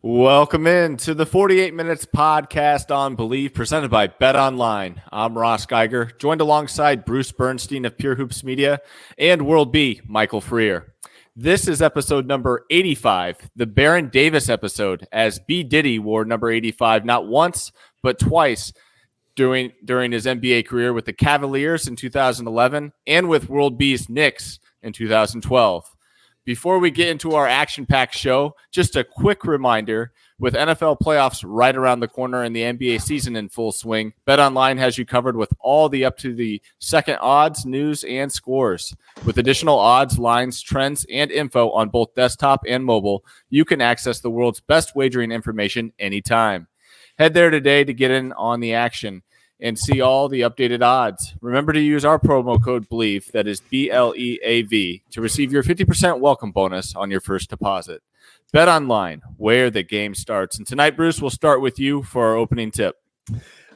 Welcome in to the 48 Minutes podcast on Believe, presented by Bet Online. I'm Ross Geiger, joined alongside Bruce Bernstein of Pure Hoops Media and World B, Michael Freer. This is episode number 85, the Baron Davis episode, as B. Diddy wore number 85 not once, but twice during his NBA career with the Cavaliers in 2011 and with World B's Knicks in 2012. Before we get into our action-packed show, just a quick reminder, with NFL playoffs right around the corner and the NBA season in full swing, BetOnline has you covered with all the up-to-the-second odds, news, and scores. With additional odds, lines, trends, and info on both desktop and mobile, you can access the world's best wagering information anytime. Head there today to get in on the action and see all the updated odds. Remember to use our promo code BLEAV, that is BLEAV, to receive your 50% welcome bonus on your first deposit. Bet Online, where the game starts. And tonight, Bruce, we'll start with you for our opening tip.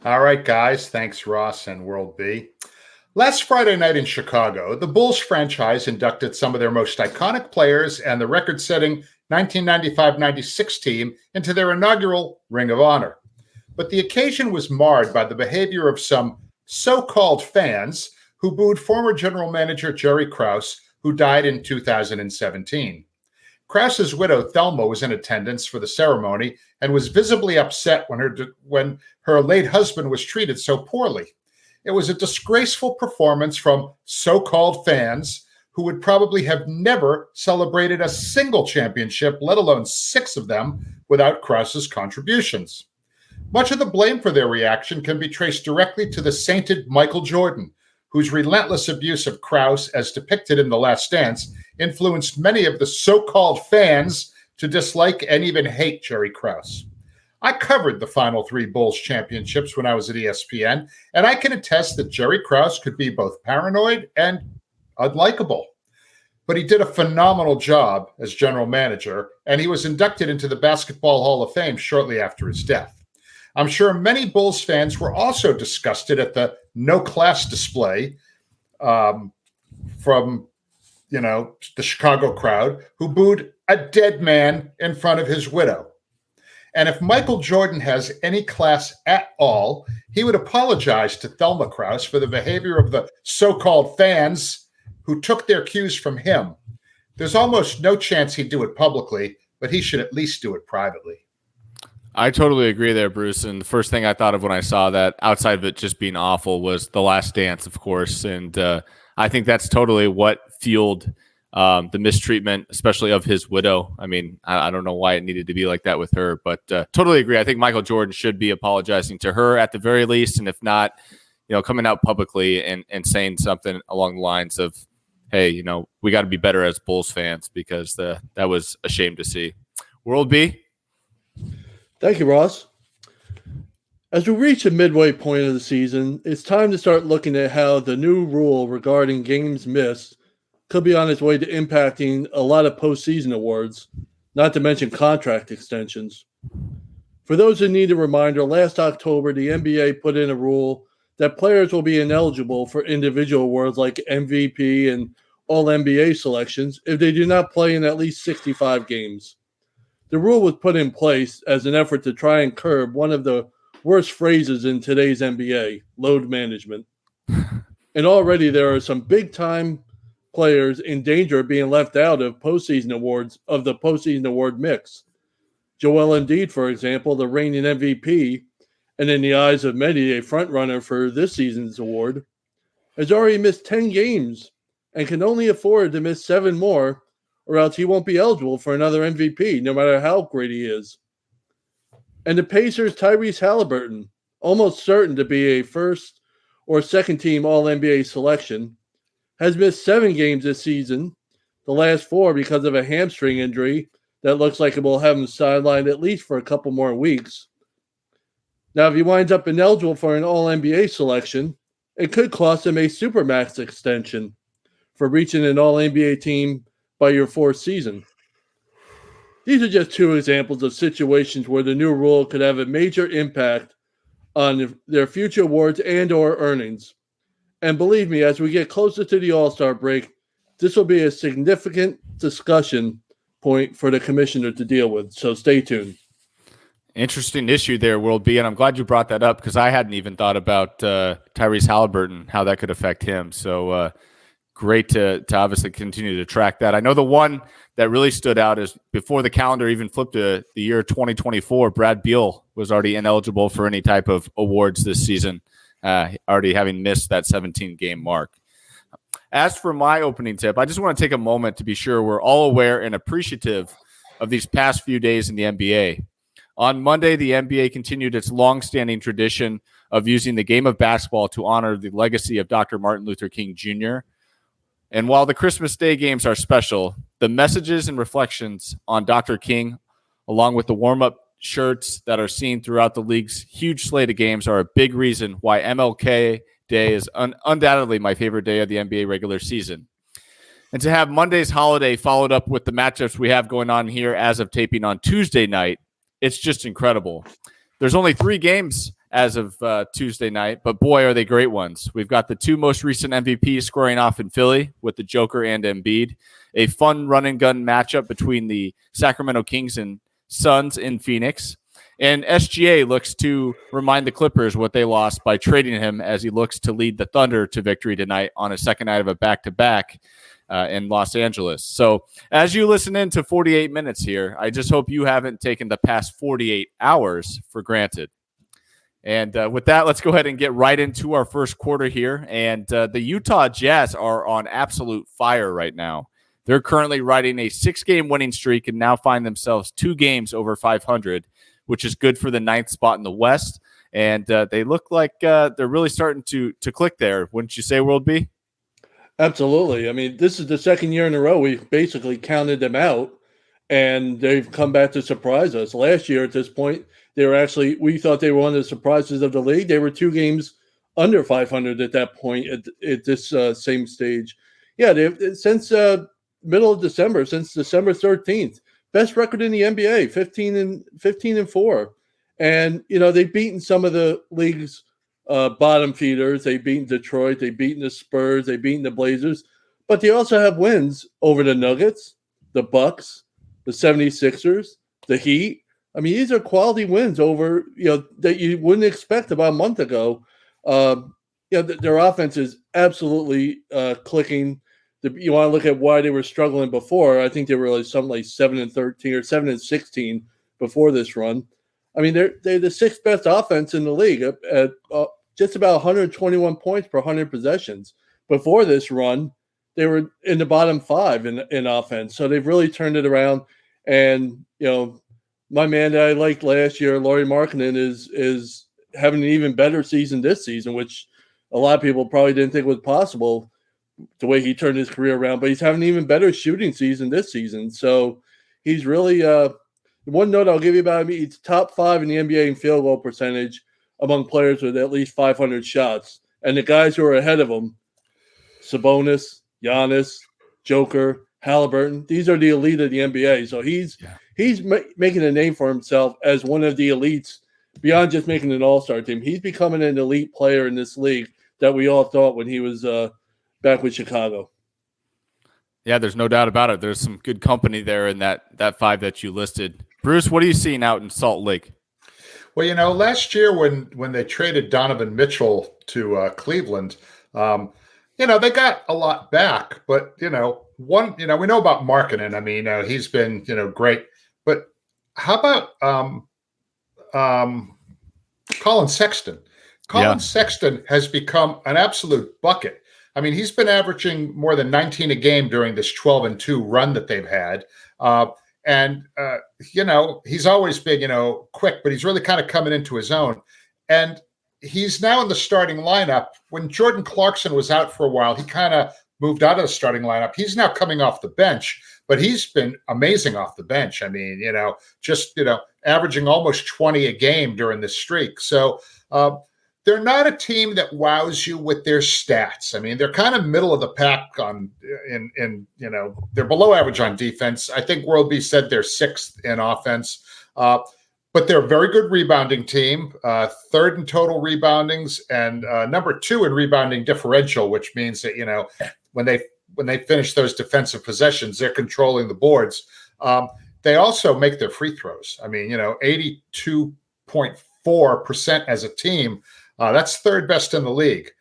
All right, guys. Thanks, Ross and World B. Last Friday night in Chicago, the Bulls franchise inducted some of their most iconic players and the record-setting 1995-96 team into their inaugural Ring of Honor. But the occasion was marred by the behavior of some so-called fans who booed former general manager Jerry Krause, who died in 2017. Krause's widow, Thelma, was in attendance for the ceremony and was visibly upset when her late husband was treated so poorly. It was a disgraceful performance from so-called fans who would probably have never celebrated a single championship, let alone 6 of them, without Krause's contributions. Much of the blame for their reaction can be traced directly to the sainted Michael Jordan, whose relentless abuse of Krause, as depicted in The Last Dance, influenced many of the so-called fans to dislike and even hate Jerry Krause. I covered the final 3 Bulls championships when I was at ESPN, and I can attest that Jerry Krause could be both paranoid and unlikable. But he did a phenomenal job as general manager, and he was inducted into the Basketball Hall of Fame shortly after his death. I'm sure many Bulls fans were also disgusted at the no-class display from, the Chicago crowd, who booed a dead man in front of his widow. And if Michael Jordan has any class at all, he would apologize to Thelma Krause for the behavior of the so-called fans who took their cues from him. There's almost no chance he'd do it publicly, but he should at least do it privately. I totally agree there, Bruce. And the first thing I thought of when I saw that, outside of it just being awful, was The Last Dance, of course. And I think that's totally what fueled the mistreatment, especially of his widow. I mean, I don't know why it needed to be like that with her, but totally agree. I think Michael Jordan should be apologizing to her at the very least. And if not, coming out publicly and saying something along the lines of, hey, we got to be better as Bulls fans, because that was a shame to see. World B? Thank you, Ross. As we reach the midway point of the season, it's time to start looking at how the new rule regarding games missed could be on its way to impacting a lot of postseason awards, not to mention contract extensions. For those who need a reminder, last October, the NBA put in a rule that players will be ineligible for individual awards like MVP and All-NBA selections if they do not play in at least 65 games. The rule was put in place as an effort to try and curb one of the worst phrases in today's NBA, load management. And already there are some big-time players in danger of being left out of the postseason award mix. Joel Embiid, for example, the reigning MVP, and in the eyes of many a front-runner for this season's award, has already missed 10 games and can only afford to miss 7 more, or else he won't be eligible for another MVP, no matter how great he is. And the Pacers' Tyrese Halliburton, almost certain to be a first or second team All-NBA selection, has missed 7 games this season, the last 4 because of a hamstring injury that looks like it will have him sidelined at least for a couple more weeks. Now, if he winds up ineligible for an All-NBA selection, it could cost him a Supermax extension for reaching an All-NBA team by your 4th season. These are just 2 examples of situations where the new rule could have a major impact on their future awards and or earnings. And believe me, as we get closer to the All-Star break, this will be a significant discussion point for the commissioner to deal with, so stay tuned. Interesting issue there, World B, and I'm glad you brought that up because I hadn't even thought about Tyrese Halliburton, how that could affect him. So great to obviously continue to track that. I know the one that really stood out is before the calendar even flipped to the year 2024, Brad Beal was already ineligible for any type of awards this season, already having missed that 17-game mark. As for my opening tip, I just want to take a moment to be sure we're all aware and appreciative of these past few days in the NBA. On Monday, the NBA continued its long-standing tradition of using the game of basketball to honor the legacy of Dr. Martin Luther King Jr. And while the Christmas Day games are special, the messages and reflections on Dr. King, along with the warm-up shirts that are seen throughout the league's huge slate of games, are a big reason why MLK Day is undoubtedly my favorite day of the NBA regular season. And to have Monday's holiday followed up with the matchups we have going on here as of taping on Tuesday night, it's just incredible. There's only 3 games as of Tuesday night, but boy, are they great ones. We've got the 2 most recent MVPs scoring off in Philly with the Joker and Embiid, a fun run-and-gun matchup between the Sacramento Kings and Suns in Phoenix, and SGA looks to remind the Clippers what they lost by trading him as he looks to lead the Thunder to victory tonight on a second night of a back-to-back in Los Angeles. So as you listen in to 48 minutes here, I just hope you haven't taken the past 48 hours for granted. And with that, let's go ahead and get right into our first quarter here. And the Utah Jazz are on absolute fire right now. They're currently riding a 6-game winning streak and now find themselves 2 games over 500, which is good for the 9th spot in the West. And they look like they're really starting to click there. Wouldn't you say, World B? Absolutely. I mean, this is the second year in a row we've basically counted them out, and they've come back to surprise us. Last year at this point, we thought they were one of the surprises of the league. They were 2 games under 500 at that point at this same stage. Yeah, since middle of December, since December 13th, best record in the NBA, 15-4. And, they've beaten some of the league's bottom feeders. They've beaten Detroit. They've beaten the Spurs. They've beaten the Blazers. But they also have wins over the Nuggets, the Bucks, the 76ers, the Heat. I mean, these are quality wins over, that you wouldn't expect about a month ago. Their offense is absolutely clicking. You want to look at why they were struggling before. I think they were something like 7-13 or 7-16 before this run. I mean, they're the 6th best offense in the league at just about 121 points per 100 possessions. Before this run, they were in the bottom 5 in offense. So they've really turned it around. And, my man that I liked last year, Lauri Markkanen, is having an even better season this season, which a lot of people probably didn't think was possible the way he turned his career around. But he's having an even better shooting season this season. So he's really one note I'll give you about him, he's top 5 in the NBA in field goal percentage among players with at least 500 shots. And the guys who are ahead of him, Sabonis, Giannis, Joker, Halliburton, these are the elite of the NBA. So he's making a name for himself as one of the elites beyond just making an all-star team. He's becoming an elite player in this league that we all thought when he was back with Chicago. Yeah, there's no doubt about it. There's some good company there in that 5 that you listed. Bruce, what are you seeing out in Salt Lake? Well, last year when they traded Donovan Mitchell to Cleveland, they got a lot back. But we know about Markkanen. I mean, he's been great. But how about Colin Sexton? Sexton has become an absolute bucket. I mean, he's been averaging more than 19 a game during this 12-2 run that they've had. He's always been, quick, but he's really kind of coming into his own. And he's now in the starting lineup. When Jordan Clarkson was out for a while, he kind of moved out of the starting lineup. He's now coming off the bench, but he's been amazing off the bench. I mean, averaging almost 20 a game during this streak. So they're not a team that wows you with their stats. I mean, they're kind of middle of the pack they're below average on defense. I think World B said they're 6th in offense, but they're a very good rebounding team, 3rd in total reboundings and number 2 in rebounding differential, which means that, when they finish those defensive possessions, they're controlling the boards. they also make their free throws. I mean, 82.4% as a team. That's third best in the league.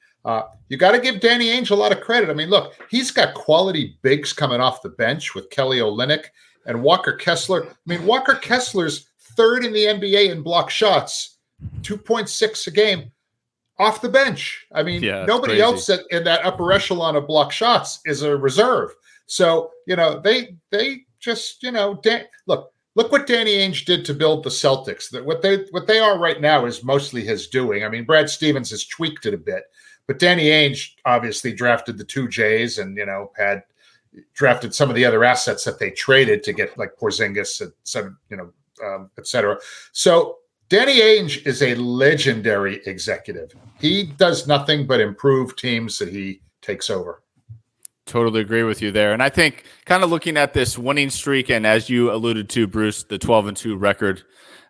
You got to give Danny Ainge a lot of credit. I mean, look, he's got quality bigs coming off the bench with Kelly Olynyk and Walker Kessler. I mean, Walker Kessler's third in the NBA in block shots, 2.6 a game off the bench. I mean, nobody else in that upper echelon of block shots is a reserve. So, they just, look what Danny Ainge did to build the Celtics. That what they are right now is mostly his doing. I mean, Brad Stevens has tweaked it a bit, but Danny Ainge obviously drafted the 2 J's and, had drafted some of the other assets that they traded to get like Porzingis, et cetera. So Danny Ainge is a legendary executive. He does nothing but improve teams that he takes over. Totally agree with you there. And I think kind of looking at this winning streak, and as you alluded to, Bruce, the 12-2 record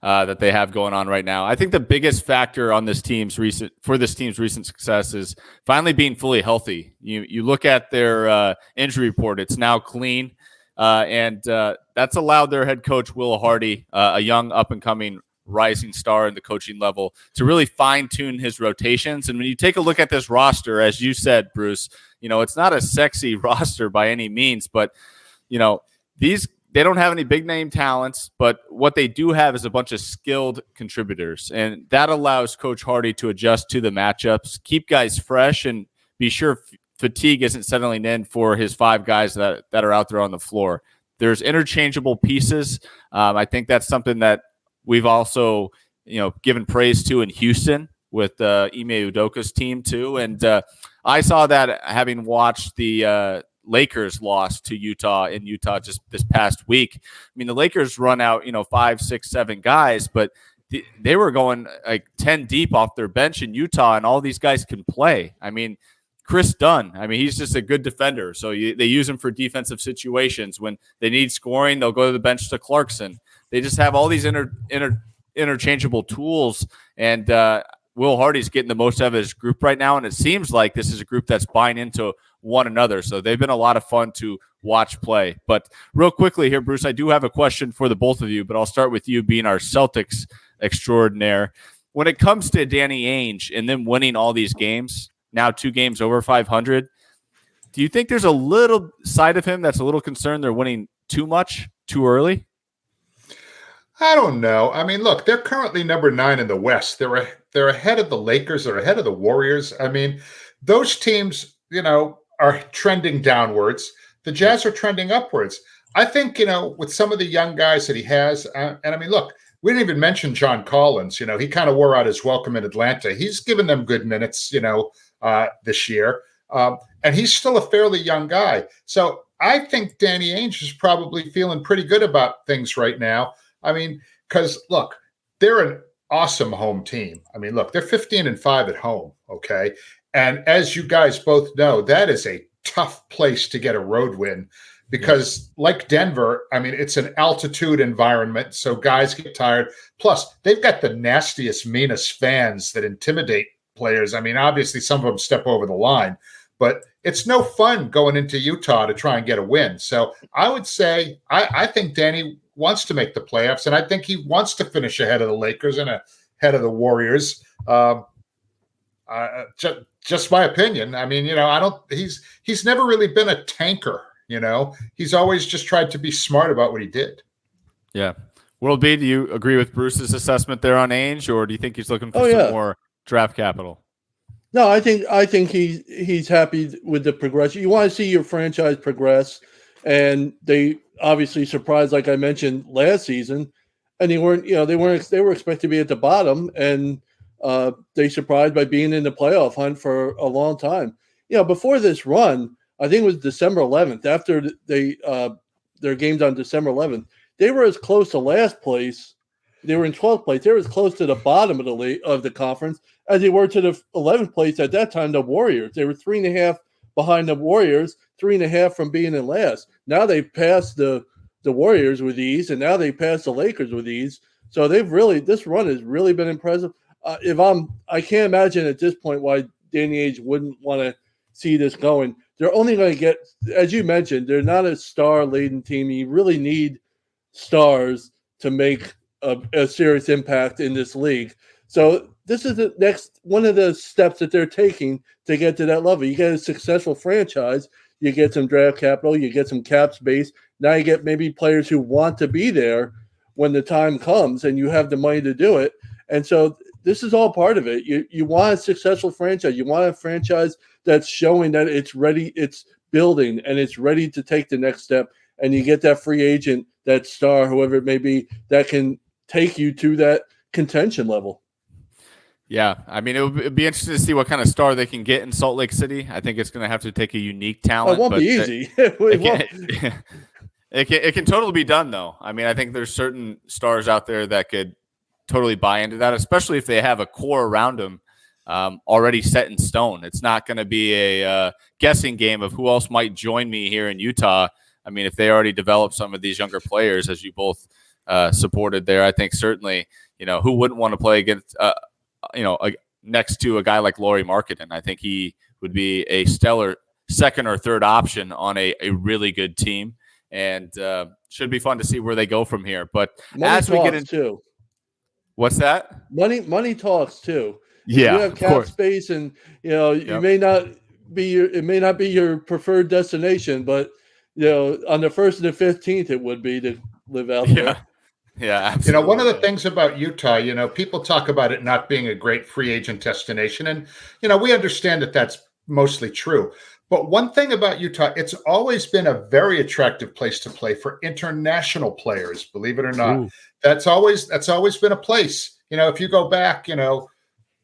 that they have going on right now, I think the biggest factor on this team's recent success is finally being fully healthy. You look at their injury report; it's now clean, and that's allowed their head coach Will Hardy, a young up-and-coming rising star in the coaching level, to really fine-tune his rotations. And when you take a look at this roster, as you said, Bruce, it's not a sexy roster by any means, but they don't have any big name talents, but what they do have is a bunch of skilled contributors, and that allows Coach Hardy to adjust to the matchups, keep guys fresh, and be sure fatigue isn't settling in for his 5 guys that are out there on the floor. There's interchangeable pieces. I think that's something that we've also, given praise to in Houston with Ime Udoka's team too. And I saw that having watched the Lakers loss to Utah in Utah just this past week. I mean, the Lakers run out, 5, 6, 7 guys, but they were going like 10 deep off their bench in Utah, and all these guys can play. I mean, Chris Dunn, he's just a good defender. So they use him for defensive situations. When they need scoring, they'll go to the bench to Clarkson. They just have all these interchangeable tools, and Will Hardy's getting the most out of his group right now, and it seems like this is a group that's buying into one another. So they've been a lot of fun to watch play. But real quickly here, Bruce, I do have a question for the both of you, but I'll start with you being our Celtics extraordinaire. When it comes to Danny Ainge and them winning all these games, now 2 games over 500, do you think there's a little side of him that's a little concerned they're winning too much, too early? I don't know. I mean, look, they're currently number 9 in the West. They're ahead of the Lakers. They're ahead of the Warriors. I mean, those teams, are trending downwards. The Jazz are trending upwards. I think, with some of the young guys that he has, and I mean, look, we didn't even mention John Collins. He kind of wore out his welcome in Atlanta. He's given them good minutes, this year. And he's still a fairly young guy. So I think Danny Ainge is probably feeling pretty good about things right now. I mean, because, look, they're an awesome home team. I mean, look, they're 15-5 at home, okay? And as you guys both know, that is a tough place to get a road win because, like Denver, I mean, it's an altitude environment, so guys get tired. Plus, they've got the nastiest, meanest fans that intimidate players. I mean, obviously, some of them step over the line, but it's no fun going into Utah to try and get a win. So I would say I think Danny wants to make the playoffs, and I think he wants to finish ahead of the Lakers and ahead of the Warriors. Just my opinion. I mean, he's never really been a tanker, He's always just tried to be smart about what he did. Yeah. World B, do you agree with Bruce's assessment there on Ainge, or do you think he's looking for some more draft capital? No, I think he's happy with the progression. You want to see your franchise progress, and they obviously surprised, like I mentioned last season, and they were expected to be at the bottom, and they surprised by being in the playoff hunt for a long time. Before this run, I think it was December 11th. After their games on December 11th, they were as close to last place. They were in 12th place. They were as close to the bottom of the conference as they were to the 11th place at that time, the Warriors. They were 3.5 behind the Warriors, 3.5 from being in last. Now they've passed the Warriors with ease, and now they passed the Lakers with ease. So this run has really been impressive. I can't imagine at this point why Danny Ainge wouldn't want to see this going. They're only going to get, as you mentioned, they're not a star-laden team. You really need stars to make a serious impact in this league. So this is the next one of the steps that they're taking to get to that level. You get a successful franchise, you get some draft capital, you get some cap space. Now you get maybe players who want to be there when the time comes, and you have the money to do it. And so this is all part of it. You want a successful franchise. You want a franchise that's showing that it's ready, it's building, and it's ready to take the next step. And you get that free agent, that star, whoever it may be, that can take you to that contention level. Yeah, I mean, it'd be interesting to see what kind of star they can get in Salt Lake City. I think it's going to have to take a unique talent. It won't be easy. It can totally be done, though. I mean, I think there's certain stars out there that could totally buy into that, especially if they have a core around them already set in stone. It's not going to be a guessing game of who else might join me here in Utah. I mean, if they already developed some of these younger players, as you both supported there, I think certainly, who wouldn't want to play against, next to a guy like Lauri Markkanen. I think he would be a stellar second or third option on a really good team, and should be fun to see where they go from here. But money as we get into what's that? Money talks too. Yeah, you have cap space, and you may not be it may not be your preferred destination, but on the 1st and the 15th, it would be to live out there. Yeah, absolutely. One of the things about Utah, people talk about it not being a great free agent destination. And, we understand that that's mostly true. But one thing about Utah, it's always been a very attractive place to play for international players, believe it or not. Ooh. That's always been a place. If you go back,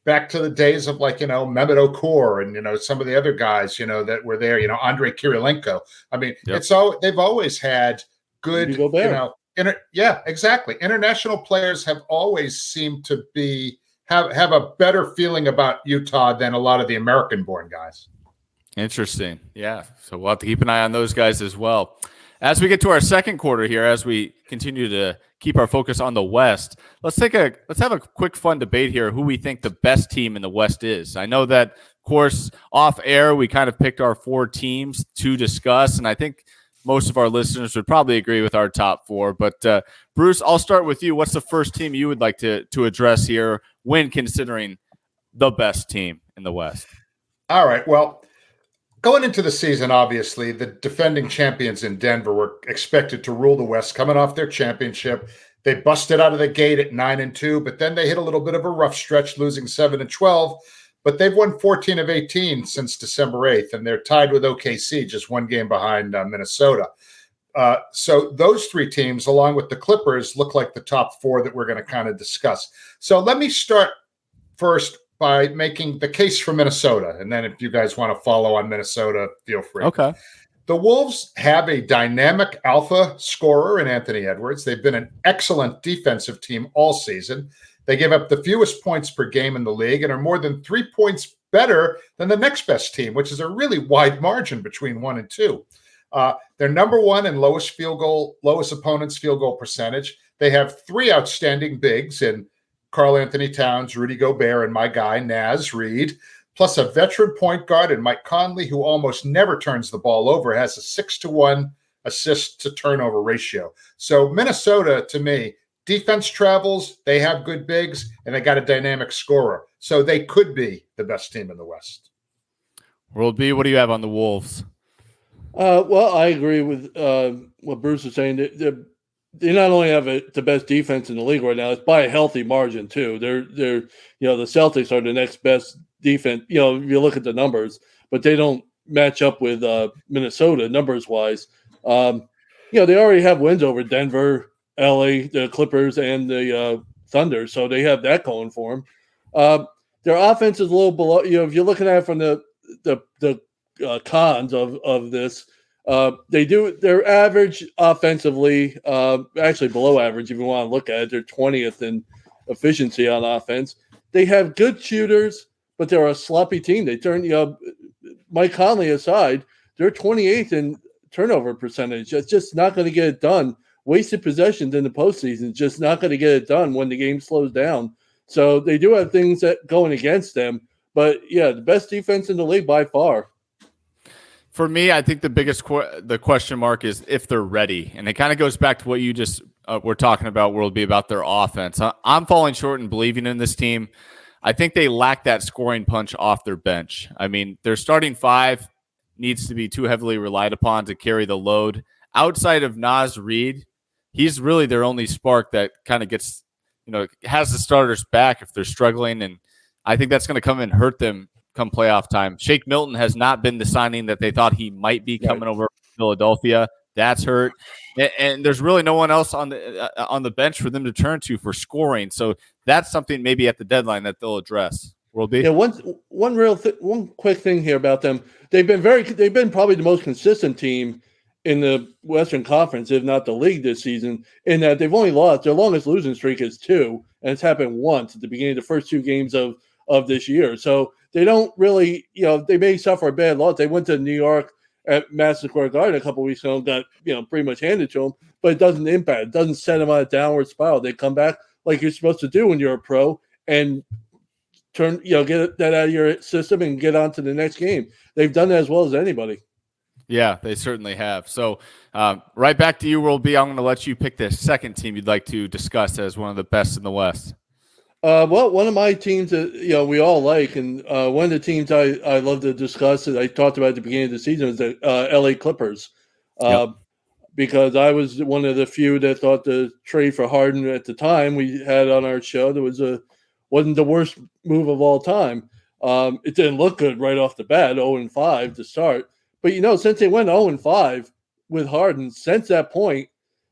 back to the days of Mehmet Okur and, some of the other guys, that were there, Andrei Kirilenko. I mean, they've always had good, yeah, exactly. International players have always seemed to have a better feeling about Utah than a lot of the American-born guys. Interesting. Yeah. So we'll have to keep an eye on those guys as well. As we get to our second quarter here, as we continue to keep our focus on the West, let's have a quick fun debate here who we think the best team in the West is. I know that, of course, off air, we kind of picked our 4 teams to discuss, and I think most of our listeners would probably agree with our top 4. But Bruce, I'll start with you. What's the first team you would like to address here when considering the best team in the West? All right. Well, going into the season, obviously, the defending champions in Denver were expected to rule the West coming off their championship. They busted out of the gate at 9-2, but then they hit a little bit of a rough stretch, losing 7-12. But they've won 14 of 18 since December 8th, and they're tied with OKC, just one game behind Minnesota. So those 3 teams, along with the Clippers, look like the top 4 that we're going to kind of discuss. So let me start first by making the case for Minnesota, and then if you guys want to follow on Minnesota, feel free. Okay. The Wolves have a dynamic alpha scorer in Anthony Edwards. They've been an excellent defensive team all season. They give up the fewest points per game in the league and are more than 3 points better than the next best team, which is a really wide margin between 1 and 2. They're number 1 in lowest opponent's field goal percentage. They have 3 outstanding bigs in Karl Anthony Towns, Rudy Gobert, and my guy, Naz Reid, plus a veteran point guard in Mike Conley, who almost never turns the ball over, has a 6-to-1 assist to turnover ratio. So Minnesota, to me, defense travels, they have good bigs, and they got a dynamic scorer. So they could be the best team in the West. World B, what do you have on the Wolves? Well, I agree with what Bruce is saying. They not only have the best defense in the league right now, it's by a healthy margin too. They're the Celtics are the next best defense. If you look at the numbers, but they don't match up with Minnesota numbers wise. They already have wins over Denver, LA, the Clippers, and the Thunder, so they have that going for them. Their offense is a little below. If you're looking at it from the cons of this. They're average offensively, actually below average if you want to look at it. They're 20th in efficiency on offense. They have good shooters, but they're a sloppy team. They turn, Mike Conley aside, they're 28th in turnover percentage. It's just not going to get it done. Wasted possessions in the postseason, just not going to get it done when the game slows down. So they do have things that going against them. But, yeah, the best defense in the league by far. For me, I think the biggest the question mark is if they're ready. And it kind of goes back to what you just we're talking about will be about their offense. I'm falling short in believing in this team. I think they lack that scoring punch off their bench. I mean, their starting five needs to be too heavily relied upon to carry the load. Outside of Naz Reid, he's really their only spark that kind of gets, has the starters back if they're struggling. And I think that's going to come and hurt them come playoff time. Shake Milton has not been the signing that they thought he might be coming over from Philadelphia. That's hurt. And there's really no one else on the bench for them to turn to for scoring. So that's something maybe at the deadline that they'll address. Will be. Yeah, one quick thing here about them. They've been probably the most consistent team in the Western Conference, if not the league this season, in that they've only lost. Their longest losing streak is 2, and it's happened once at the beginning of the first 2 games of this year. So they don't really, they may suffer a bad loss. They went to New York at Madison Square Garden a couple of weeks ago and got, pretty much handed to them, but it doesn't impact. It doesn't set them on a downward spiral. They come back like you're supposed to do when you're a pro and get that out of your system and get on to the next game. They've done that as well as anybody. Yeah, they certainly have. So right back to you, World B. I'm going to let you pick the second team you'd like to discuss as one of the best in the West. Well, one of my teams that we all like, and one of the teams I love to discuss that I talked about at the beginning of the season is the LA Clippers, because I was one of the few that thought the trade for Harden at the time we had on our show that wasn't the worst move of all time. It didn't look good right off the bat, 0-5 to start. But, since they went 0-5 with Harden, since that point,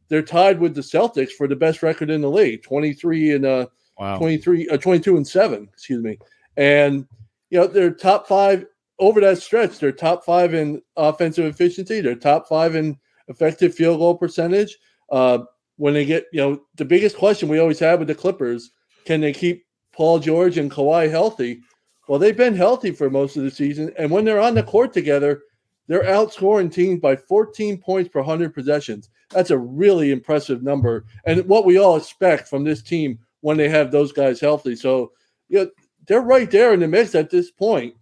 they're tied with the Celtics for the best record in the league, 22-7, excuse me. And, they're top 5 over that stretch. They're top 5 in offensive efficiency. They're top 5 in effective field goal percentage. When they get, the biggest question we always have with the Clippers, can they keep Paul George and Kawhi healthy? Well, they've been healthy for most of the season. And when they're on the court together, they're outscoring teams by 14 points per 100 possessions. That's a really impressive number, and what we all expect from this team when they have those guys healthy. So, they're right there in the mix at this point.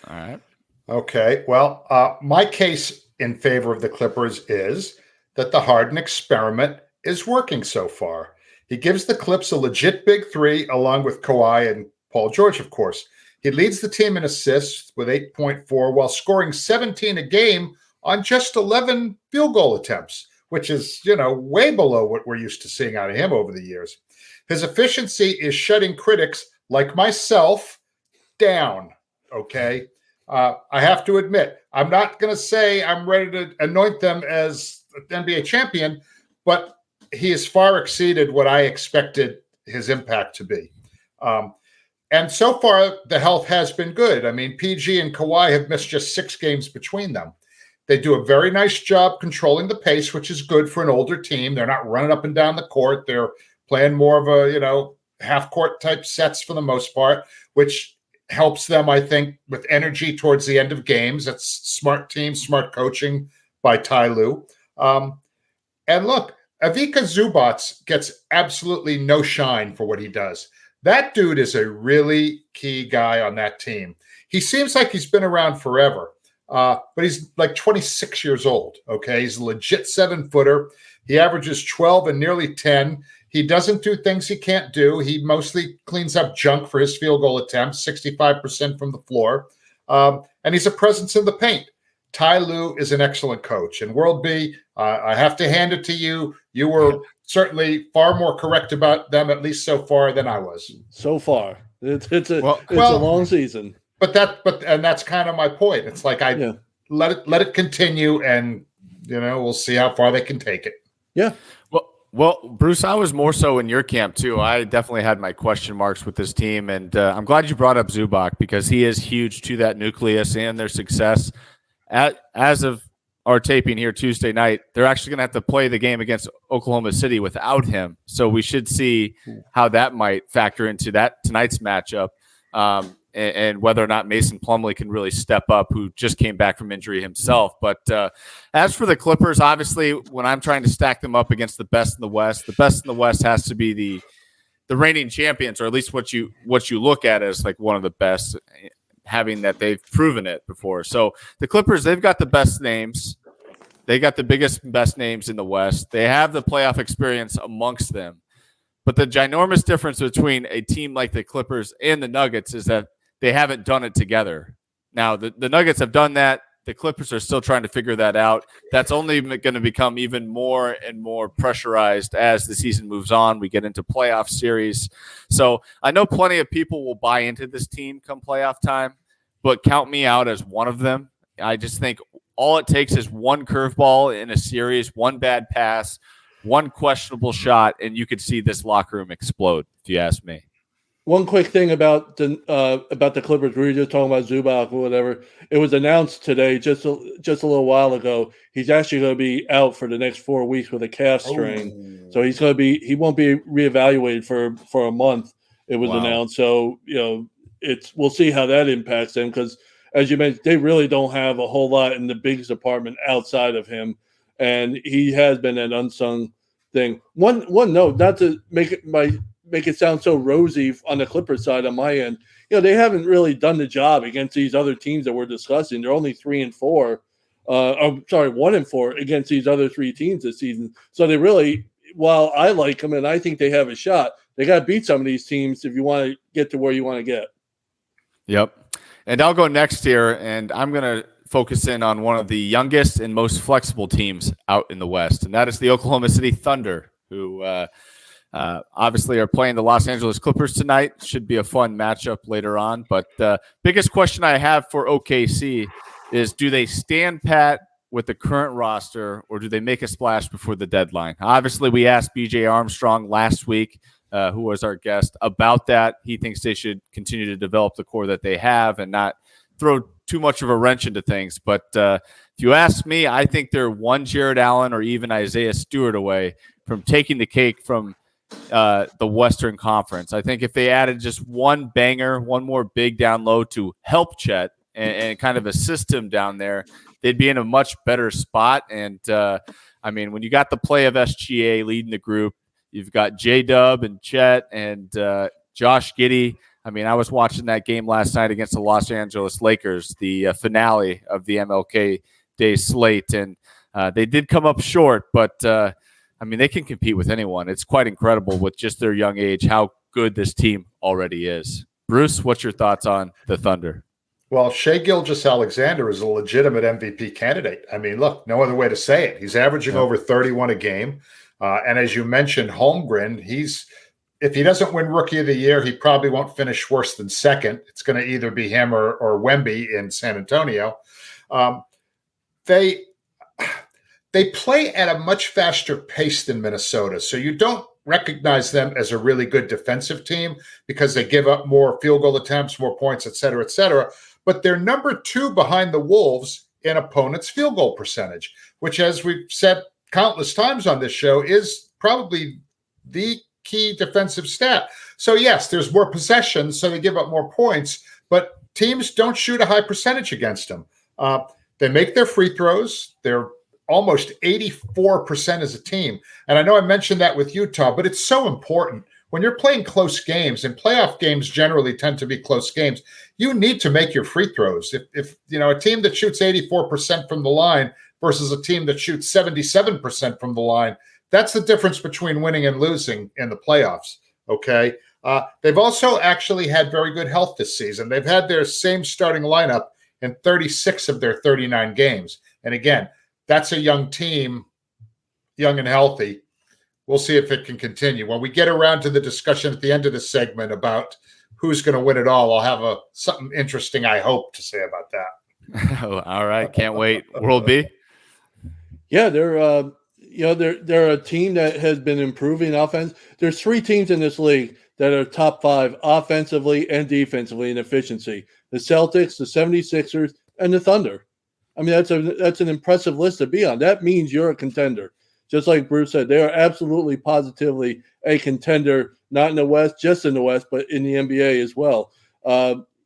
All right. Okay. Well, my case in favor of the Clippers is that the Harden experiment is working so far. He gives the Clips a legit big 3, along with Kawhi and Paul George, of course. He leads the team in assists with 8.4 while scoring 17 a game on just 11 field goal attempts, which is, way below what we're used to seeing out of him over the years. His efficiency is shutting critics like myself down, okay? I have to admit, I'm not going to say I'm ready to anoint them as an NBA champion, but he has far exceeded what I expected his impact to be. And so far, the health has been good. I mean, PG and Kawhi have missed just 6 games between them. They do a very nice job controlling the pace, which is good for an older team. They're not running up and down the court. They're playing more of a, half-court type sets for the most part, which helps them, I think, with energy towards the end of games. That's smart team, smart coaching by Ty Lue. And look, Ivica Zubac gets absolutely no shine for what he does. That dude is a really key guy on that team. He seems like he's been around forever, but he's like 26 years old, okay? He's a legit 7-footer. He averages 12 and nearly 10. He doesn't do things he can't do. He mostly cleans up junk for his field goal attempts, 65% from the floor. And he's a presence in the paint. Ty Lue is an excellent coach. And World B, I have to hand it to you. You were certainly far more correct about them, at least so far, than I was. So far, it's a long season. But that's kind of my point. It's like let it continue, and we'll see how far they can take it. Yeah. Well, Bruce, I was more so in your camp too. I definitely had my question marks with this team, and I'm glad you brought up Zubac because he is huge to that nucleus and their success. As of our taping here Tuesday night, they're actually going to have to play the game against Oklahoma City without him. So we should see how that might factor into tonight's matchup, and whether or not Mason Plumlee can really step up, who just came back from injury himself. But as for the Clippers, obviously, when I'm trying to stack them up against the best in the West has to be the reigning champions, or at least what you look at as like one of the best, having that they've proven it before. So the Clippers, they've got the best names. They got the biggest, best names in the West. They have the playoff experience amongst them. But the ginormous difference between a team like the Clippers and the Nuggets is that they haven't done it together. Now, the Nuggets have done that. The Clippers are still trying to figure that out. That's only going to become even more and more pressurized as the season moves on. We get into playoff series. So I know plenty of people will buy into this team come playoff time, but count me out as one of them. I just think all it takes is one curveball in a series, one bad pass, one questionable shot, and you could see this locker room explode, if you ask me. One quick thing about the Clippers, we were just talking about Zubac or whatever. It was announced today, just a little while ago, he's actually going to be out for the next 4 weeks with a calf strain. So he won't be reevaluated for a month. It was announced. So we'll see how that impacts them, because as you mentioned, they really don't have a whole lot in the biggest department outside of him, and he has been an unsung thing. One note, not to make it sound so rosy on the Clippers side on my end, they haven't really done the job against these other teams that we're discussing. They're only 3-4, 1-4 against these other three teams this season. So they really, while I like them and I think they have a shot, they got to beat some of these teams if you want to get to where you want to get. Yep. And I'll go next here, and I'm going to focus in on one of the youngest and most flexible teams out in the West, and that is the Oklahoma City Thunder, who obviously are playing the Los Angeles Clippers tonight. Should be a fun matchup later on. But the biggest question I have for OKC is, do they stand pat with the current roster, or do they make a splash before the deadline? Obviously, we asked BJ Armstrong last week, who was our guest, about that. He thinks they should continue to develop the core that they have and not throw too much of a wrench into things. But if you ask me, I think they're one Jared Allen or even Isaiah Stewart away from taking the cake from the Western Conference. I think if they added just one banger, one more big down low to help Chet and kind of assist him down there, they'd be in a much better spot. And when you got the play of SGA leading the group, you've got J-Dub and Chet and Josh Giddey. I was watching that game last night against the Los Angeles Lakers, the finale of the MLK Day slate, and they did come up short, but they can compete with anyone. It's quite incredible with just their young age how good this team already is. Bruce, what's your thoughts on the Thunder? Well, Shai Gilgeous-Alexander is a legitimate MVP candidate. Look, no other way to say it. He's averaging over 31 a game. And as you mentioned, Holmgren, if he doesn't win Rookie of the Year, he probably won't finish worse than second. It's going to either be him or Wemby in San Antonio. They play at a much faster pace than Minnesota, so you don't recognize them as a really good defensive team because they give up more field goal attempts, more points, et cetera, et cetera. But they're number 2 behind the Wolves in opponents' field goal percentage, which, as we've said countless times on this show, is probably the key defensive stat. So yes, there's more possessions, so they give up more points, but teams don't shoot a high percentage against them. They make their free throws. They're almost 84% as a team. And I know I mentioned that with Utah, but it's so important. When you're playing close games, and playoff games generally tend to be close games, you need to make your free throws. If a team that shoots 84% from the line versus a team that shoots 77% from the line, that's the difference between winning and losing in the playoffs, okay? They've also actually had very good health this season. They've had their same starting lineup in 36 of their 39 games. And again, that's a young team, young and healthy. We'll see if it can continue. When we get around to the discussion at the end of the segment about who's going to win it all, I'll have something interesting, I hope, to say about that. All right. Can't wait. World B? Yeah, they're a team that has been improving offense. There's 3 teams in this league that are top 5 offensively and defensively in efficiency: the Celtics, the 76ers, and the Thunder. That's an impressive list to be on. That means you're a contender. Just like Bruce said, they are absolutely positively a contender, not in the West, just in the West, but in the NBA as well.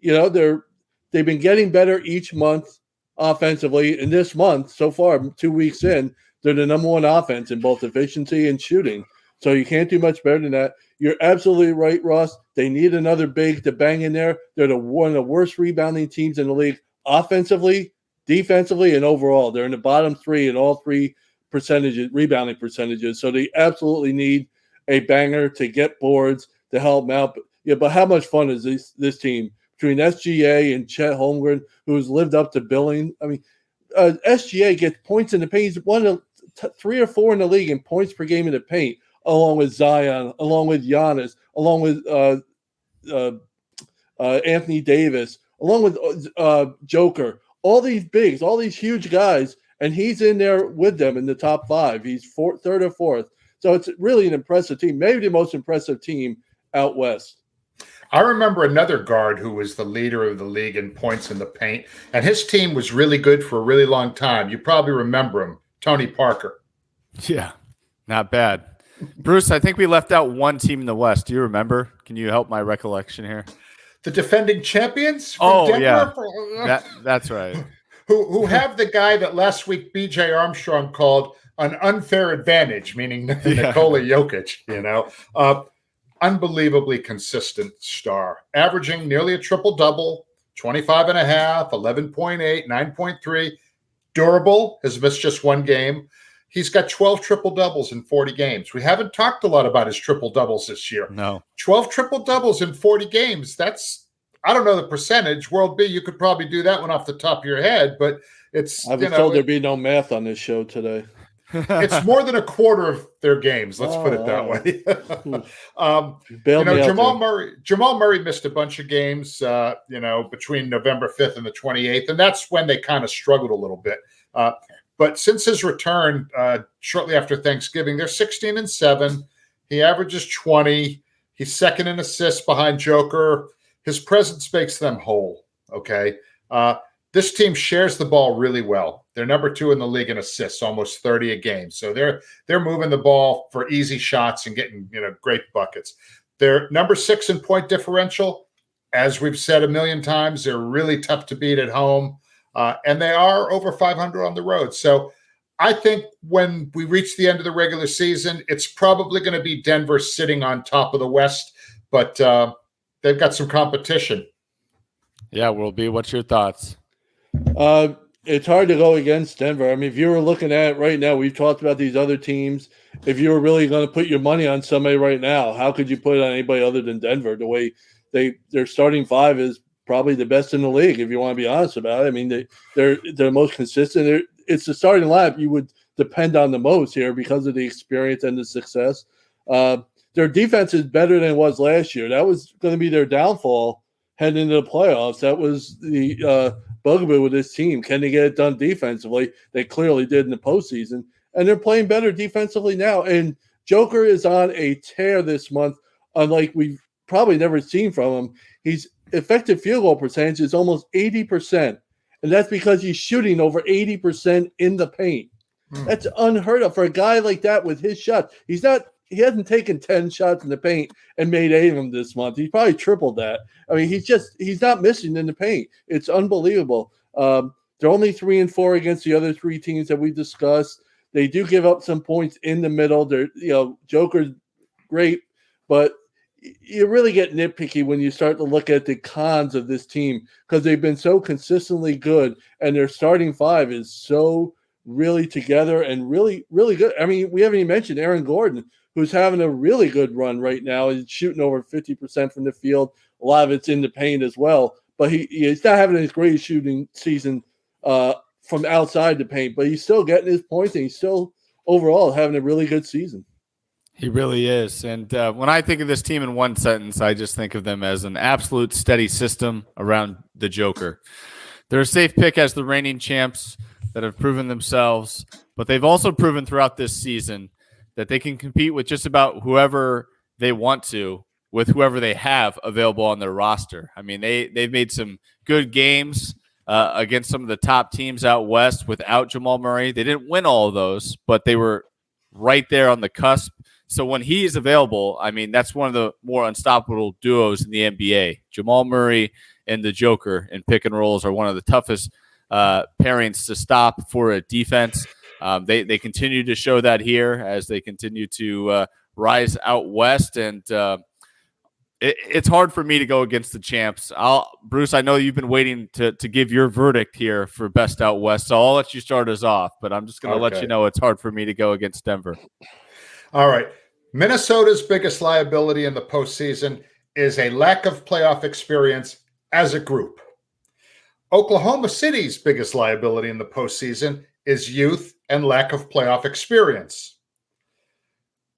They've been getting better each month offensively. And this month, so far, 2 weeks in, they're the number 1 offense in both efficiency and shooting. So you can't do much better than that. You're absolutely right, Ross. They need another big to bang in there. They're one of the worst rebounding teams in the league offensively. defensively and overall. They're in the bottom 3 in all 3 rebounding percentages. So they absolutely need a banger to get boards to help them out. But how much fun is this team between SGA and Chet Holmgren, who's lived up to billing? I mean, SGA gets points in the paint. He's one of 3 or 4 in the league in points per game in the paint, along with Zion, along with Giannis, along with Anthony Davis, along with Joker. All these bigs, all these huge guys, and he's in there with them in the top 5. He's 3rd or 4th. So it's really an impressive team, maybe the most impressive team out west. I remember another guard who was the leader of the league in points in the paint, and his team was really good for a really long time. You probably remember him, Tony Parker. Yeah, not bad. Bruce, I think we left out one team in the West. Do you remember? Can you help my recollection here? The defending champions from Denver? Yeah. That's right. Who have the guy that last week B.J. Armstrong called an unfair advantage, meaning Nikola Jokic, unbelievably consistent star, averaging nearly a triple-double, 25.5, 11.8, 9.3. Durable, has missed just one game. He's got 12 triple-doubles in 40 games. We haven't talked a lot about his triple-doubles this year. No. 12 triple-doubles in 40 games. That's, I don't know the percentage. World B, you could probably do that one off the top of your head, but it's, I was told there'd be no math on this show today. It's more than a quarter of their games. Let's put it that way. Jamal Murray missed a bunch of games, between November 5th and the 28th, and that's when they kind of struggled a little bit. But since his return shortly after Thanksgiving, they're 16-7. He averages 20. He's second in assists behind Joker. His presence makes them whole. Okay. This team shares the ball really well. They're number 2 in the league in assists, almost 30 a game. So they're moving the ball for easy shots and getting great buckets. They're number 6 in point differential. As we've said a million times, they're really tough to beat at home, and they are over 500 on the road. So I think when we reach the end of the regular season, it's probably going to be Denver sitting on top of the West, but they've got some competition. Yeah, World B, what's your thoughts? It's hard to go against Denver. I mean, if you were looking at it right now, we've talked about these other teams. If you were really going to put your money on somebody right now, how could you put it on anybody other than Denver? The way their starting 5 is probably the best in the league, if you want to be honest about it. I mean, they're most consistent. It's the starting lineup you would depend on the most here because of the experience and the success. Their defense is better than it was last year. That was going to be their downfall heading into the playoffs. That was the bugaboo with this team. Can they get it done defensively? They clearly did in the postseason, and they're playing better defensively now. And Joker is on a tear this month, unlike we've probably never seen from him. His effective field goal percentage is almost 80%, and that's because he's shooting over 80% in the paint. That's unheard of for a guy like that with his shot. He hasn't taken 10 shots in the paint and made 8 of them this month. He's probably tripled that. I mean, he's not missing in the paint. It's unbelievable. They're only 3-4 against the other 3 teams that we discussed. They do give up some points in the middle. Joker's great, but you really get nitpicky when you start to look at the cons of this team because they've been so consistently good, and their starting 5 is so really together and really, really good. I mean, we haven't even mentioned Aaron Gordon, who's having a really good run right now. He's shooting over 50% from the field. A lot of it's in the paint as well. But he's not having his greatest shooting season from outside the paint, but he's still getting his points, and he's still overall having a really good season. He really is. And when I think of this team in one sentence, I just think of them as an absolute steady system around the Joker. They're a safe pick as the reigning champs that have proven themselves, but they've also proven throughout this season that they can compete with just about whoever they want to, with whoever they have available on their roster. I mean, they've made some good games against some of the top teams out west without Jamal Murray. They didn't win all of those, but they were right there on the cusp. So when he is available, I mean, that's one of the more unstoppable duos in the NBA. Jamal Murray and the Joker in pick and rolls are one of the toughest pairings to stop for a defense. They continue to show that here as they continue to rise out west. And it's hard for me to go against the champs. Bruce, I know you've been waiting to give your verdict here for best out west, so I'll let you start us off. But I'm just going to let you know it's hard for me to go against Denver. All right. Minnesota's biggest liability in the postseason is a lack of playoff experience as a group. Oklahoma City's biggest liability in the postseason is youth and lack of playoff experience.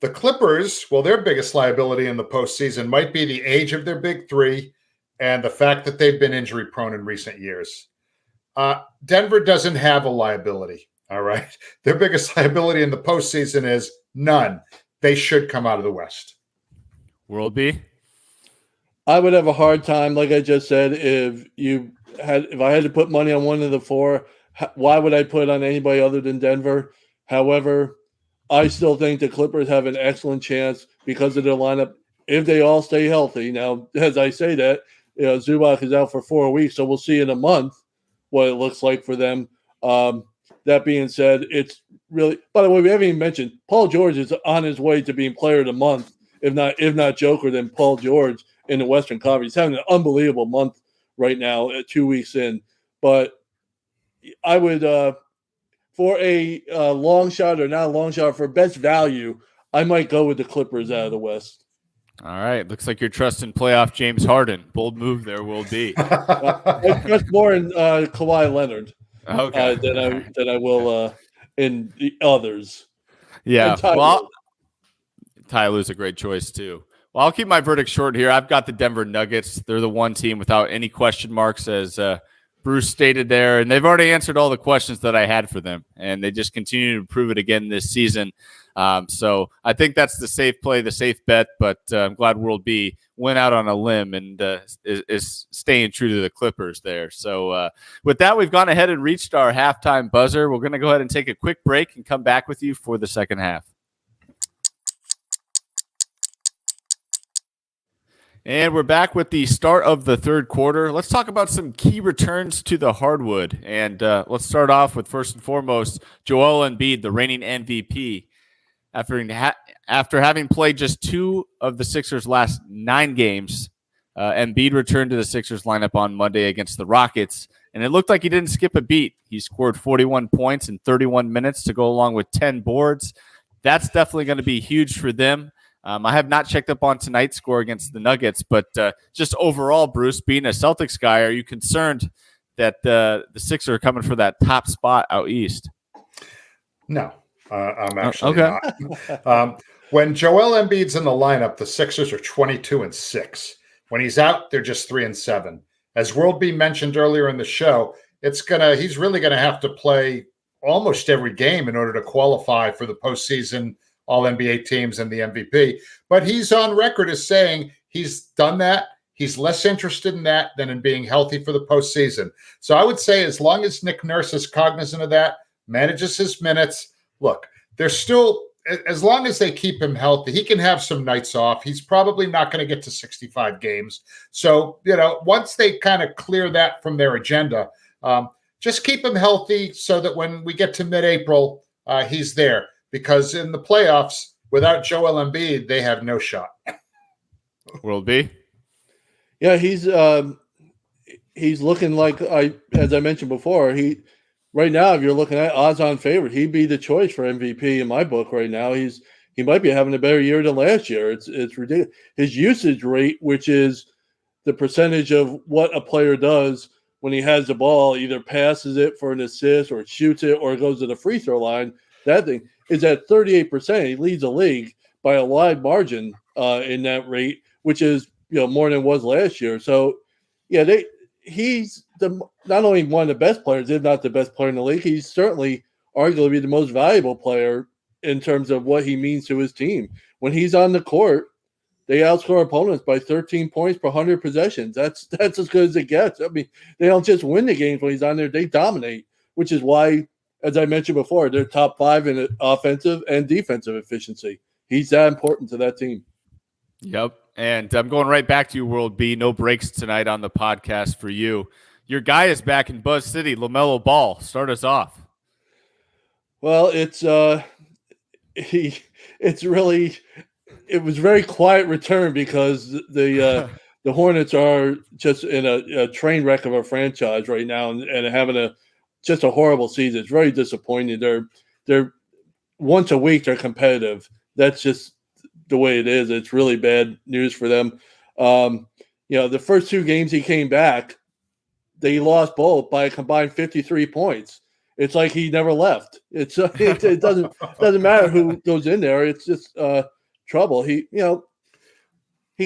The Clippers, well, their biggest liability in the postseason might be the age of their big three and the fact that they've been injury prone in recent years. Denver doesn't have a liability, all right? Their biggest liability in the postseason is none. They should come out of the West. World B? I would have a hard time, like I just said, if I had to put money on one of the four, why would I put on anybody other than Denver? However, I still think the Clippers have an excellent chance because of their lineup if they all stay healthy. Now, as I say that, Zubac is out for 4 weeks, so we'll see in a month what it looks like for them. That being said, it's really – by the way, we haven't even mentioned Paul George is on his way to being player of the month, if not Joker, then Paul George in the Western Conference. He's having an unbelievable month right now at 2 weeks in. But I would for a long shot or not a long shot, for best value, I might go with the Clippers out of the West. All right. Looks like you're trusting playoff James Harden. Bold move there, Will B. I trust more in Kawhi Leonard than I will in the others. Yeah. Ty Lue's a great choice, too. Well, I'll keep my verdict short here. I've got the Denver Nuggets. They're the one team without any question marks, as Bruce stated there, and they've already answered all the questions that I had for them, and they just continue to prove it again this season. So I think that's the safe play, the safe bet, but I'm glad World B went out on a limb and is staying true to the Clippers there. So with that, we've gone ahead and reached our halftime buzzer. We're going to go ahead and take a quick break and come back with you for the second half. And we're back with the start of the third quarter. Let's talk about some key returns to the hardwood. And let's start off with, first and foremost, Joel Embiid, the reigning MVP. After having played just 2 of the Sixers' last 9 games, Embiid returned to the Sixers lineup on Monday against the Rockets, and it looked like he didn't skip a beat. He scored 41 points in 31 minutes to go along with 10 boards. That's definitely going to be huge for them. I have not checked up on tonight's score against the Nuggets, but just overall, Bruce, being a Celtics guy, are you concerned that the Sixers are coming for that top spot out east? No, I'm actually not. When Joel Embiid's in the lineup, the Sixers are 22-6. When he's out, they're just 3-7. As World B mentioned earlier in the show, he's really gonna have to play almost every game in order to qualify for the postseason All-NBA teams and the MVP. But he's on record as saying he's done that. He's less interested in that than in being healthy for the postseason. So I would say as long as Nick Nurse is cognizant of that, manages his minutes, look, they're still, as long as they keep him healthy, he can have some nights off. He's probably not going to get to 65 games. So, once they kind of clear that from their agenda, just keep him healthy so that when we get to mid-April, he's there. Because in the playoffs, without Joel Embiid, they have no shot. World B? Yeah, he's looking like, as I mentioned before, right now, if you're looking at odds-on favorite, he'd be the choice for MVP in my book right now. He might be having a better year than last year. It's ridiculous. His usage rate, which is the percentage of what a player does when he has the ball, either passes it for an assist or shoots it or goes to the free throw line, that thing is at 38%. He leads the league by a wide margin in that rate, which is more than it was last year. So, yeah, he's not only one of the best players, if not the best player in the league. He's certainly arguably the most valuable player in terms of what he means to his team. When he's on the court, they outscore opponents by 13 points per 100 possessions. That's as good as it gets. I mean, they don't just win the games when he's on there; they dominate, which is why, as I mentioned before, they're top 5 in offensive and defensive efficiency. He's that important to that team. Yep. And I'm going right back to you, World B. No breaks tonight on the podcast for you. Your guy is back in Buzz City, LaMelo Ball. Start us off. Well, it's really it was a very quiet return because the Hornets are just in a train wreck of a franchise right now and having just a horrible season. It's very disappointing. They're once a week they're competitive. That's just the way it is. It's really bad news for them. The first two games he came back, they lost both by a combined 53 points. It's like he never left. It doesn't matter who goes in there. It's just trouble. He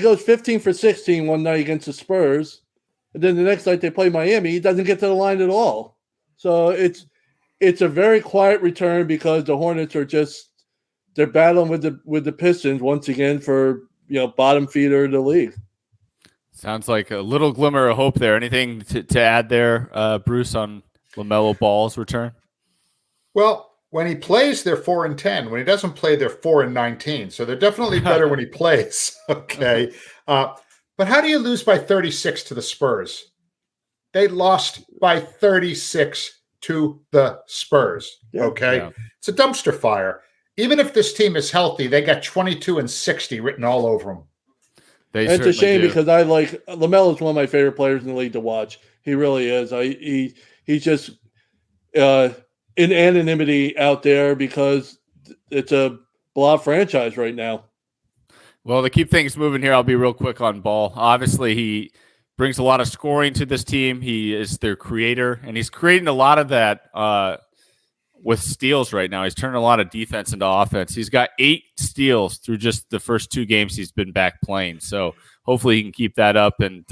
goes 15 for 16 one night against the Spurs, and then the next night they play Miami. He doesn't get to the line at all. So it's a very quiet return because the Hornets are they're battling with the Pistons once again for bottom feeder of the league. Sounds like a little glimmer of hope there. Anything to add there, Bruce, on LaMelo Ball's return? Well, when he plays, they're 4-10. When he doesn't play, they're 4-19. So they're definitely better when he plays. Okay. But how do you lose by 36 to the Spurs? They lost by 36 to the Spurs. Okay. Yeah. It's a dumpster fire. Even if this team is healthy, they got 22-60 written all over them. It's a shame because I like LaMelo is one of my favorite players in the league to watch. He really is. He's just in anonymity out there because it's a blob franchise right now. Well, to keep things moving here, I'll be real quick on Ball. Obviously, he brings a lot of scoring to this team. He is their creator, and he's creating a lot of that with steals right now. He's turning a lot of defense into offense. He's got 8 steals through just the first 2 games he's been back playing. So hopefully he can keep that up and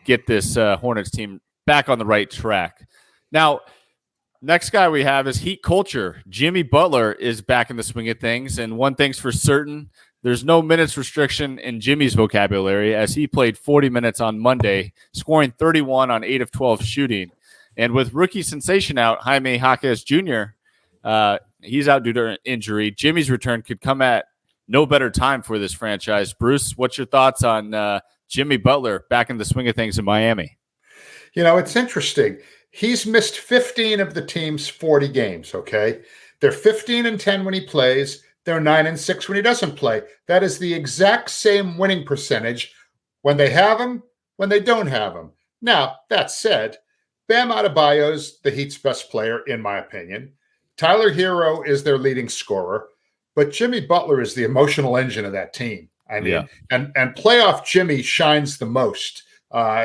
get this Hornets team back on the right track. Now, next guy we have is Heat culture. Jimmy Butler is back in the swing of things, and one thing's for certain, there's no minutes restriction in Jimmy's vocabulary as he played 40 minutes on Monday, scoring 31 on 8 of 12 shooting. And with rookie sensation out, Jaime Jaquez Jr., he's out due to injury. Jimmy's return could come at no better time for this franchise. Bruce, what's your thoughts on Jimmy Butler back in the swing of things in Miami? It's interesting. He's missed 15 of the team's 40 games, okay? They're 15-10 when he plays. They're 9-6 when he doesn't play. That is the exact same winning percentage when they have him, when they don't have him. Now, that said, Bam Adebayo's the Heat's best player, in my opinion. Tyler Hero is their leading scorer, but Jimmy Butler is the emotional engine of that team. I mean, and playoff Jimmy shines the most.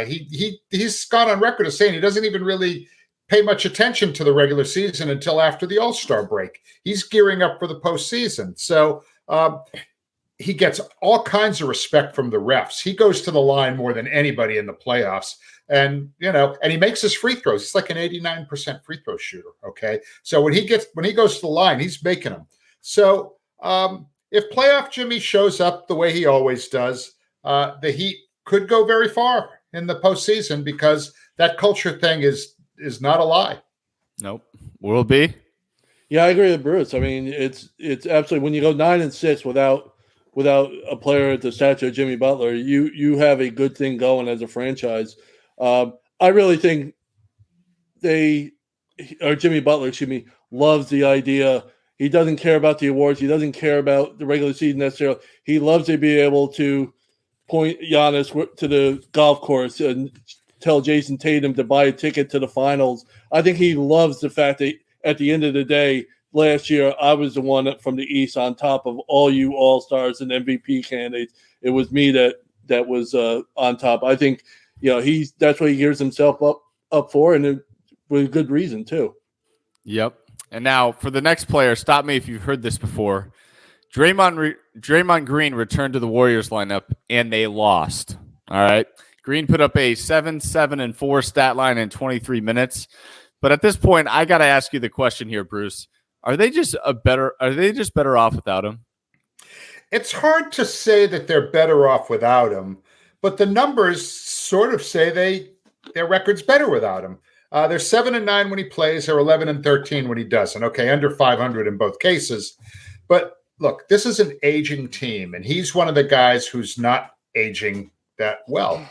He's gone on record as saying he doesn't even really pay much attention to the regular season until after the All-Star break. He's gearing up for the postseason. So he gets all kinds of respect from the refs. He goes to the line more than anybody in the playoffs. And, and he makes his free throws. He's like an 89% free throw shooter. Okay. So when he goes to the line, he's making them. So if playoff Jimmy shows up the way he always does, the Heat could go very far in the postseason because that culture thing is not a lie. Nope. Will be. Yeah, I agree with Bruce. I mean, it's absolutely, when you go 9-6 without a player at the stature of Jimmy Butler, you have a good thing going as a franchise. I really think Jimmy Butler, loves the idea. He doesn't care about the awards. He doesn't care about the regular season necessarily. He loves to be able to point Giannis to the golf course and tell Jason Tatum to buy a ticket to the finals. I think he loves the fact that at the end of the day, last year, I was the one from the East on top of all you All-Stars and MVP candidates. It was me that was on top. I think, that's what he gears himself up for, and with good reason too. Yep. And now for the next player, stop me if you've heard this before. Draymond Green returned to the Warriors lineup, and they lost. All right. Green put up a 7-7-4 stat line in 23 minutes. But at this point, I got to ask you the question here, Bruce. Are they just better off without him? It's hard to say that they're better off without him, but the numbers sort of say their record's better without him. They're 7-9 when he plays. They're 11-13 when he doesn't. Okay, under 500 in both cases. But look, this is an aging team, and he's one of the guys who's not aging that well.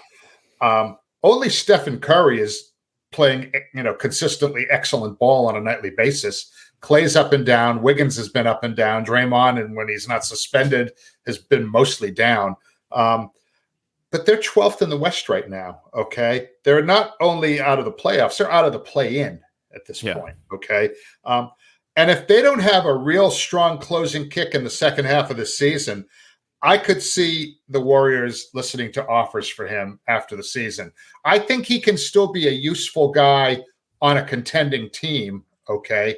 Only Stephen Curry is playing, consistently excellent ball on a nightly basis. Clay's up and down. Wiggins has been up and down. Draymond, and when he's not suspended, has been mostly down. But they're 12th in the West right now, okay? They're not only out of the playoffs, they're out of the play-in at this point, okay? And if they don't have a real strong closing kick in the second half of the season, I could see the Warriors listening to offers for him after the season. I think he can still be a useful guy on a contending team, okay?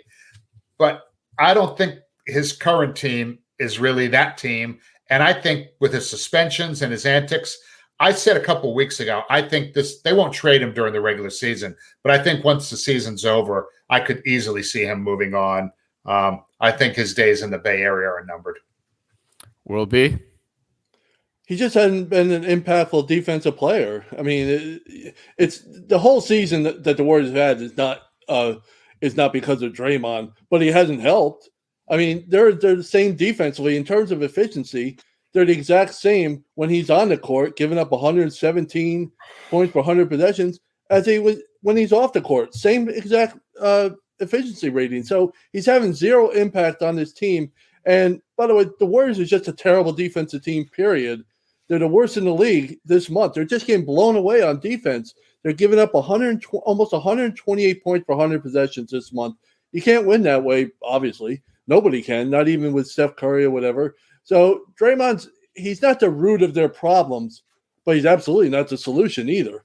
But I don't think his current team is really that team. And I think with his suspensions and his antics, I said a couple of weeks ago, I think they won't trade him during the regular season. But I think once the season's over, I could easily see him moving on. I think his days in the Bay Area are numbered. Will be. He just hasn't been an impactful defensive player. I mean, it's the whole season that the Warriors have had is not because of Draymond, but he hasn't helped. I mean, they're the same defensively in terms of efficiency. They're the exact same when he's on the court, giving up 117 points per 100 possessions as he was when he's off the court. Same exact efficiency rating. So he's having zero impact on his team. And by the way, the Warriors is just a terrible defensive team, period. They're the worst in the league this month. They're just getting blown away on defense. They're giving up almost 128 points per 100 possessions this month. You can't win that way, obviously. Nobody can, not even with Steph Curry or whatever. So Draymond's, he's not the root of their problems, but he's absolutely not the solution either.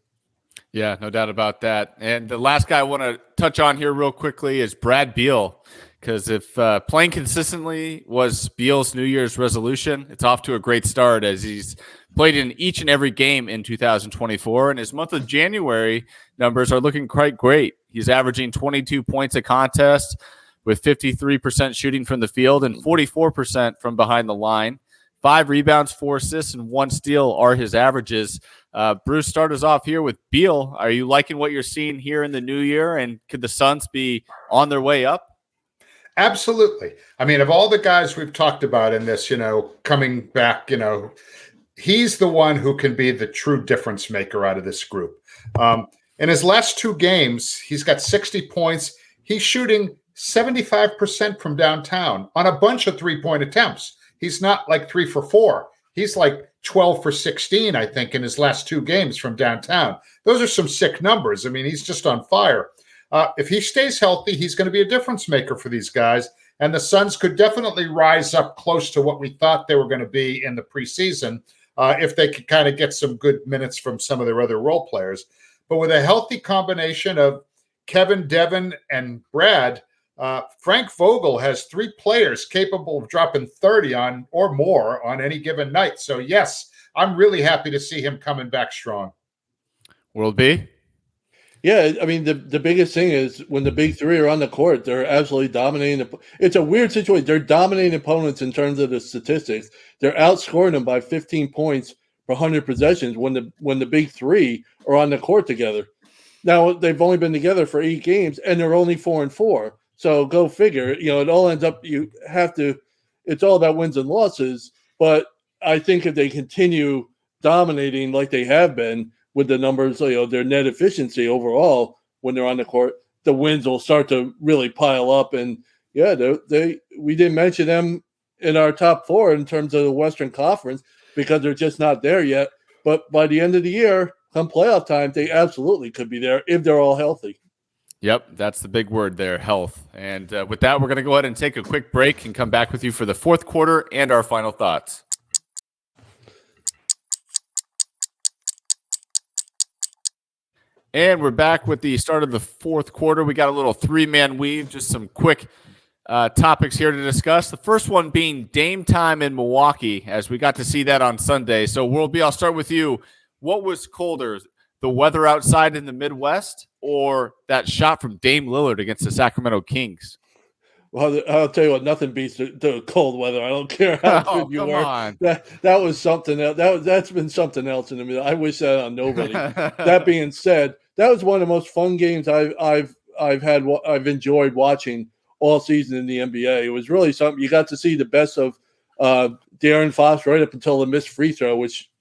Yeah, no doubt about that. And the last guy I want to touch on here real quickly is Brad Beal, because if playing consistently was Beal's New Year's resolution, it's off to a great start as he's played in each and every game in 2024, and his month of January numbers are looking quite great. He's averaging 22 points a contest with 53% shooting from the field and 44% from behind the line. 5 rebounds, 4 assists, and 1 steal are his averages. Bruce, start us off here with Beal. Are you liking what you're seeing here in the new year, and could the Suns be on their way up? Absolutely. I mean, of all the guys we've talked about in this, coming back, he's the one who can be the true difference maker out of this group. In his last 2 games, he's got 60 points. He's shooting 75% from downtown on a bunch of 3-point attempts. He's not like 3 for 4. He's like 12 for 16, I think, in his last 2 games from downtown. Those are some sick numbers. I mean, he's just on fire. If he stays healthy, he's going to be a difference maker for these guys. And the Suns could definitely rise up close to what we thought they were going to be in the preseason if they could kind of get some good minutes from some of their other role players. But with a healthy combination of Kevin, Devin, and Brad, Frank Vogel has 3 players capable of dropping 30 on or more on any given night. So, yes, I'm really happy to see him coming back strong. Will be. Yeah, I mean, the biggest thing is when the big 3 are on the court, they're absolutely dominating. It's a weird situation. They're dominating opponents in terms of the statistics. They're outscoring them by 15 points per 100 possessions when the big 3 are on the court together. Now, they've only been together for 8 games, and they're only 4-4. So go figure. It all ends up it's all about wins and losses. But I think if they continue dominating like they have been, with the numbers, their net efficiency overall when they're on the court, the wins will start to really pile up. And yeah, we didn't mention them in our top 4 in terms of the Western Conference because they're just not there yet. But by the end of the year, come playoff time, they absolutely could be there if they're all healthy. Yep, that's the big word there, health. And with that, we're going to go ahead and take a quick break and come back with you for the 4th quarter and our final thoughts. And we're back with the start of the 4th quarter. We got a little 3-man weave, just some quick topics here to discuss. The first one being Dame time in Milwaukee, as we got to see that on Sunday. So, World B, I'll start with you. What was colder, the weather outside in the Midwest or that shot from Dame Lillard against the Sacramento Kings? Well, I'll tell you what, nothing beats the cold weather. I don't care how good you were. On. That was something else. That's been something else in the middle. I wish that on nobody. That being said, that was one of the most fun games I've enjoyed watching all season in the NBA. It was really something. You got to see the best of De'Aaron Fox right up until the missed free throw, which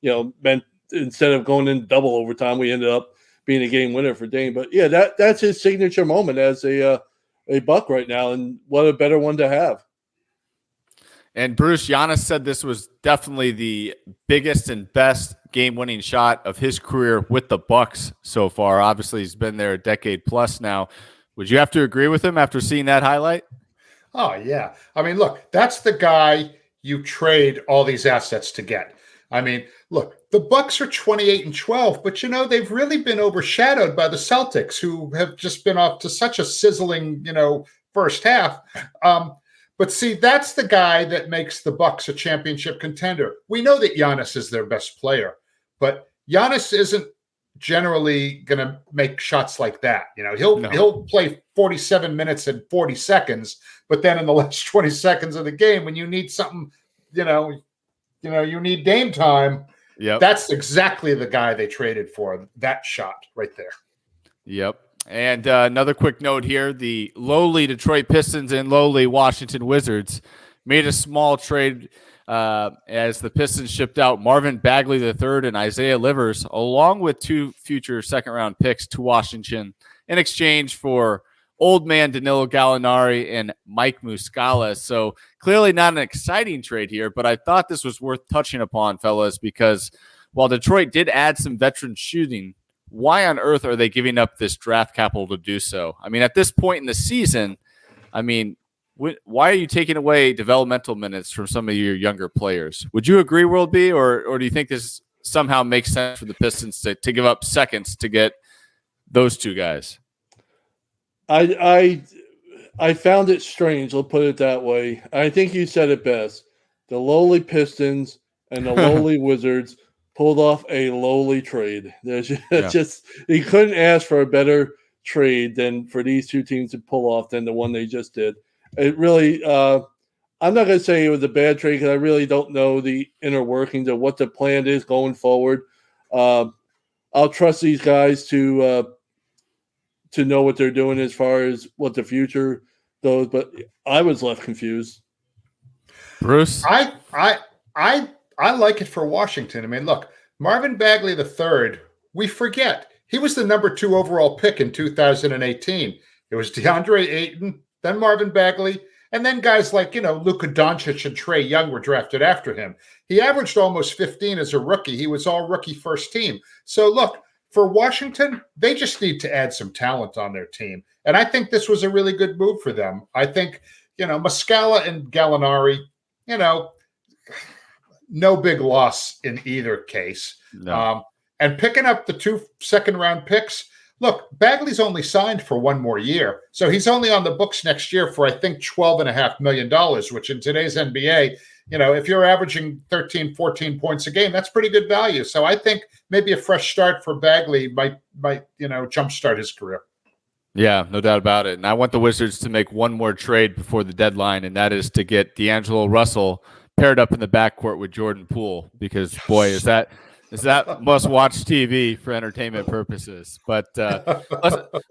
meant instead of going in double overtime, we ended up being a game winner for Dame. But yeah, that's his signature moment as a a Buck right now, and what a better one to have. And Bruce, Giannis said this was definitely the biggest and best game-winning shot of his career with the Bucks so far. Obviously, he's been there a decade plus now. Would you have to agree with him after seeing that highlight? Oh, yeah. I mean, look, that's the guy you trade all these assets to get. I mean, look, the Bucks are 28-12, but they've really been overshadowed by the Celtics, who have just been off to such a sizzling, first half. But see, that's the guy that makes the Bucks a championship contender. We know that Giannis is their best player, but Giannis isn't generally going to make shots like that. He'll play 47 minutes and 40 seconds, but then in the last 20 seconds of the game, when you need something, you need Dame time. Yep. That's exactly the guy they traded for, that shot right there. Yep. And another quick note here, the lowly Detroit Pistons and lowly Washington Wizards made a small trade as the Pistons shipped out Marvin Bagley III and Isaiah Livers, along with 2 future second-round picks to Washington in exchange for old man Danilo Gallinari and Mike Muscala. So clearly not an exciting trade here, but I thought this was worth touching upon, fellas, because while Detroit did add some veteran shooting, why on earth are they giving up this draft capital to do so? I mean, at this point in the season, why are you taking away developmental minutes from some of your younger players? Would you agree, World B, or do you think this somehow makes sense for the Pistons to give up seconds to get those 2 guys? I found it strange. I'll put it that way. I think you said it best. The lowly Pistons and the lowly Wizards pulled off a lowly trade. Just you couldn't ask for a better trade than for these 2 teams to pull off than the one they just did. It really, I'm not going to say it was a bad trade because I really don't know the inner workings of what the plan is going forward. I'll trust these guys to know what they're doing as far as what the future goes, but I was left confused. Bruce, I like it for Washington. I mean, look, Marvin Bagley III, we forget. He was the number 2 overall pick in 2018. It was DeAndre Ayton, then Marvin Bagley, and then guys like, Luka Doncic and Trae Young were drafted after him. He averaged almost 15 as a rookie. He was all rookie first team. So look, for Washington, they just need to add some talent on their team. And I think this was a really good move for them. I think, Muscala and Gallinari, no big loss in either case. No. And picking up the 2 second-round picks, look, Bagley's only signed for 1 more year. So he's only on the books next year for, I think, $12.5 million, which in today's NBA, if you're averaging 13, 14 points a game, that's pretty good value. So I think maybe a fresh start for Bagley might jumpstart his career. Yeah, no doubt about it. And I want the Wizards to make one more trade before the deadline, and that is to get D'Angelo Russell paired up in the backcourt with Jordan Poole, because boy, is that must-watch TV for entertainment purposes. But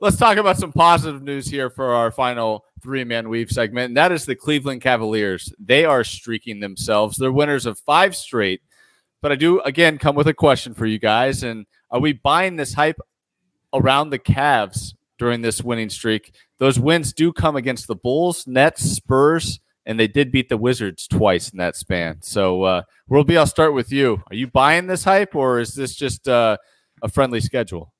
let's talk about some positive news here for our final 3-man weave segment, and that is the Cleveland Cavaliers. They are streaking themselves. They're winners of 5 straight. But I do, again, come with a question for you guys, and are we buying this hype around the Cavs during this winning streak? Those wins do come against the Bulls, Nets, Spurs, and they did beat the Wizards twice in that span. So, World B, I'll start with you. Are you buying this hype, or is this just a friendly schedule?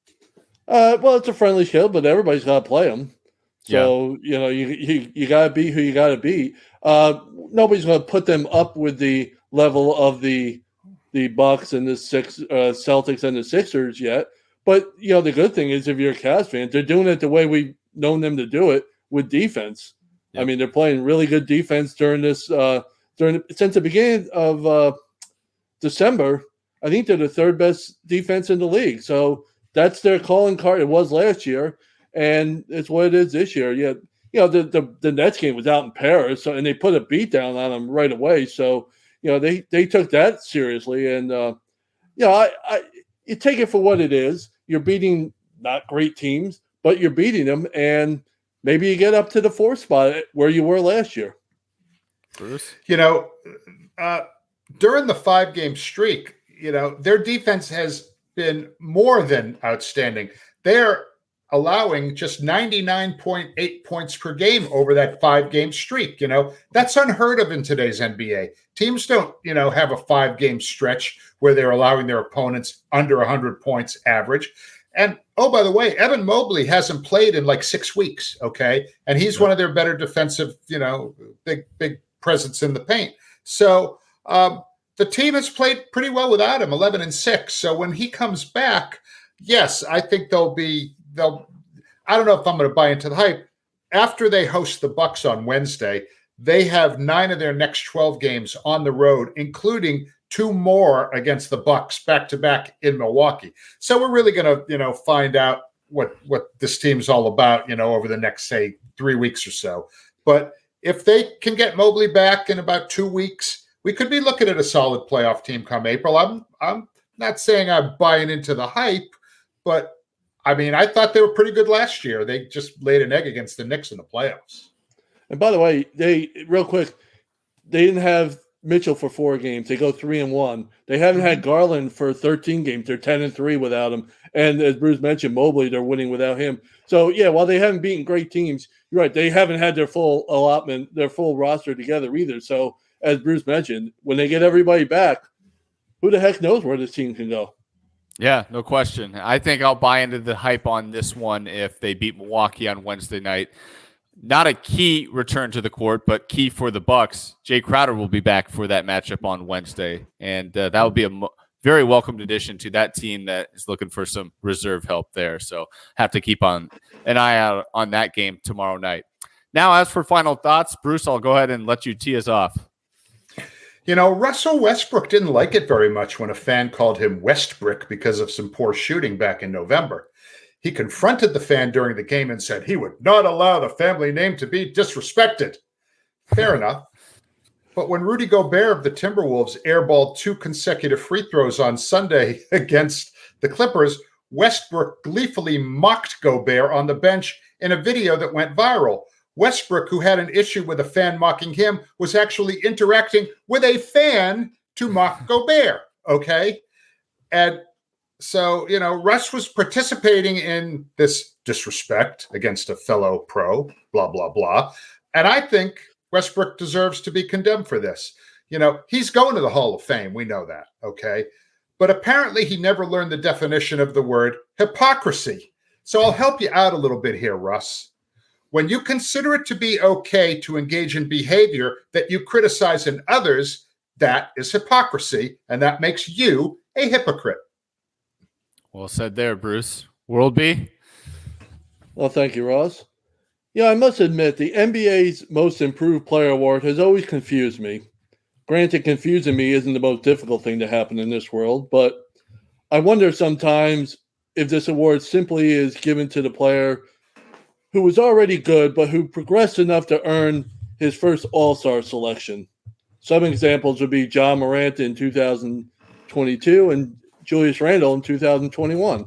Well, it's a friendly schedule, but everybody's got to play them. So, you got to beat who you got to beat. Nobody's going to put them up with the level of the Bucks and the Celtics and the Sixers yet. But, the good thing is if you're a Cavs fan, they're doing it the way we've known them to do it with defense. Yep. I mean, they're playing really good defense during this since the beginning of December. I think they're the 3rd best defense in the league. So that's their calling card. It was last year, and it's what it is this year. Yeah, the Nets game was out in Paris, and they put a beat down on them right away. So they took that seriously, and you take it for what it is. You're beating not great teams, but you're beating them, and maybe you get up to the 4th spot where you were last year. Bruce? During the 5-game streak, their defense has been more than outstanding. They're allowing just 99.8 points per game over that 5-game streak. That's unheard of in today's NBA. Teams don't, have a 5-game stretch where they're allowing their opponents under 100 points average. And, oh, by the way, Evan Mobley hasn't played in like 6 weeks, okay? And he's one of their better defensive, big presence in the paint. So the team has played pretty well without him, 11-6. So when he comes back, yes, I think I don't know if I'm going to buy into the hype. After they host the Bucks on Wednesday, they have 9 of their next 12 games on the road, including 2 more against the Bucks back-to-back in Milwaukee. So we're really going to, find out what this team's all about, over the next, say, 3 weeks or so. But if they can get Mobley back in about 2 weeks, we could be looking at a solid playoff team come April. I'm not saying I'm buying into the hype, but I thought they were pretty good last year. They just laid an egg against the Knicks in the playoffs. And by the way, they didn't have Mitchell for 4 games. They go 3-1. They haven't had Garland for 13 games. They're 10-3 without him. And as Bruce mentioned, Mobley, they're winning without him. So, yeah, while they haven't beaten great teams, you're right, they haven't had their full allotment, their full roster together either. So, as Bruce mentioned, when they get everybody back, who the heck knows where this team can go? Yeah, no question. I think I'll buy into the hype on this one if they beat Milwaukee on Wednesday night. Not a key return to the court, but key for the Bucks. Jay Crowder will be back for that matchup on Wednesday, and that will be a very welcomed addition to that team that is looking for some reserve help there. So have to keep an eye out on that game tomorrow night. Now, as for final thoughts, Bruce, I'll go ahead and let you tee us off. Russell Westbrook didn't like it very much when a fan called him Westbrick because of some poor shooting back in November. He confronted the fan during the game and said he would not allow the family name to be disrespected. Fair enough. But when Rudy Gobert of the Timberwolves airballed 2 consecutive free throws on Sunday against the Clippers, Westbrook gleefully mocked Gobert on the bench in a video that went viral. Westbrook, who had an issue with a fan mocking him, was actually interacting with a fan to mock Gobert, okay? And so, Russ was participating in this disrespect against a fellow pro, blah, blah, blah. And I think Westbrook deserves to be condemned for this. He's going to the Hall of Fame. We know that, okay? But apparently he never learned the definition of the word hypocrisy. So I'll help you out a little bit here, Russ. When you consider it to be okay to engage in behavior that you criticize in others, that is hypocrisy, and that makes you a hypocrite. Well said there, Bruce. World B? Well, thank you, Ross. Yeah, I must admit, the NBA's Most Improved Player Award has always confused me. Granted, confusing me isn't the most difficult thing to happen in this world, but I wonder sometimes if this award simply is given to the player who was already good, but who progressed enough to earn his first All-Star selection. Some examples would be John Morant in 2022 and Julius Randle in 2021.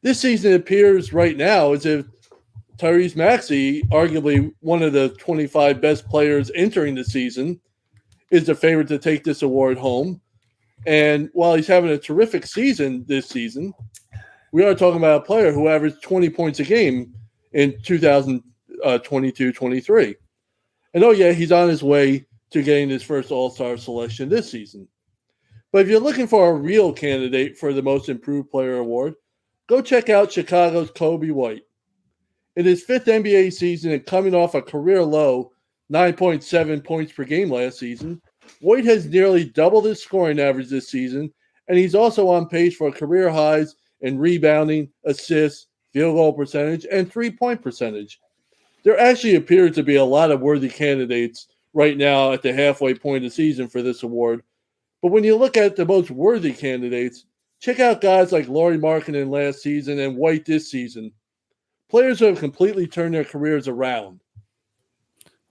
This season it appears right now as if Tyrese Maxey, arguably one of the 25 best players entering the season, is the favorite to take this award home. And while he's having a terrific season this season, we are talking about a player who averaged 20 points a game in 2022-23. And, oh, yeah, he's on his way to getting his first All-Star selection this season. But if you're looking for a real candidate for the Most Improved Player Award, go check out Chicago's Kobe White. In his 5th NBA season and coming off a career-low 9.7 points per game last season, White has nearly doubled his scoring average this season, and he's also on pace for career highs in rebounding, assists, field goal percentage, and three-point percentage. There actually appears to be a lot of worthy candidates right now at the halfway point of the season for this award. But when you look at the most worthy candidates, check out guys like Lauri Markkanen last season and White this season. Players who have completely turned their careers around.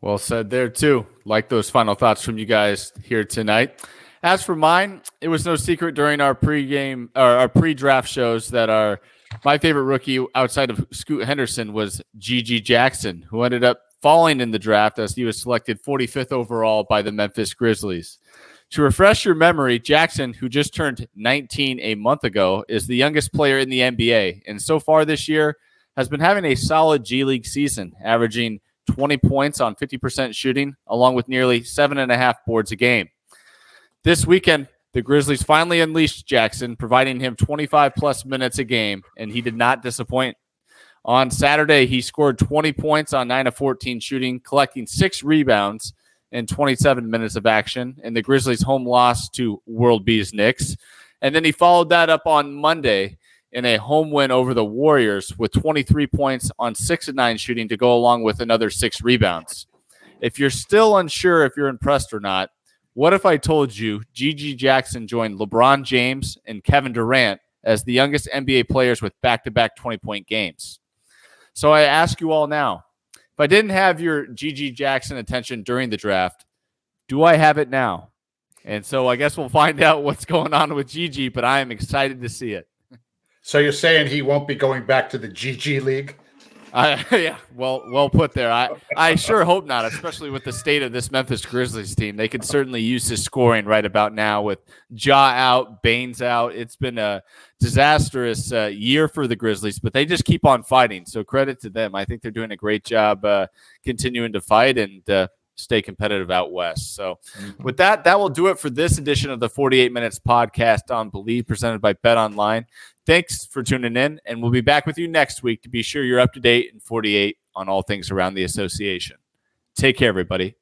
Well said there, too. Like those final thoughts from you guys here tonight. As for mine, it was no secret during our pre-draft shows that my favorite rookie outside of Scoot Henderson was GG Jackson, who ended up falling in the draft as he was selected 45th overall by the Memphis Grizzlies. To refresh your memory, Jackson, who just turned 19 a month ago, is the youngest player in the NBA, and so far this year has been having a solid G League season, averaging 20 points on 50% shooting, along with nearly 7.5 boards a game. This weekend, the Grizzlies finally unleashed Jackson, providing him 25-plus minutes a game, and he did not disappoint. On Saturday, he scored 20 points on 9 of 14 shooting, collecting 6 rebounds in 27 minutes of action in the Grizzlies' home loss to World B's Knicks. And then he followed that up on Monday in a home win over the Warriors with 23 points on 6 of 9 shooting to go along with another 6 rebounds. If you're still unsure if you're impressed or not, what if I told you GG Jackson joined LeBron James and Kevin Durant as the youngest NBA players with back-to-back 20-point games? So I ask you all now, if I didn't have your GG Jackson attention during the draft, do I have it now? And so I guess we'll find out what's going on with GG, but I am excited to see it. So you're saying he won't be going back to the GG League? Yeah, well put there. I sure hope not, especially with the state of this Memphis Grizzlies team. They could certainly use his scoring right about now with Ja out, Baines out. It's been a disastrous year for the Grizzlies, but they just keep on fighting. So credit to them. I think they're doing a great job continuing to fight and stay competitive out west. So with that will do it for this edition of the 48 Minutes podcast on Believe, presented by Bet Online. Thanks for tuning in, and we'll be back with you next week to be sure you're up to date and 48 on all things around the association. Take care, everybody.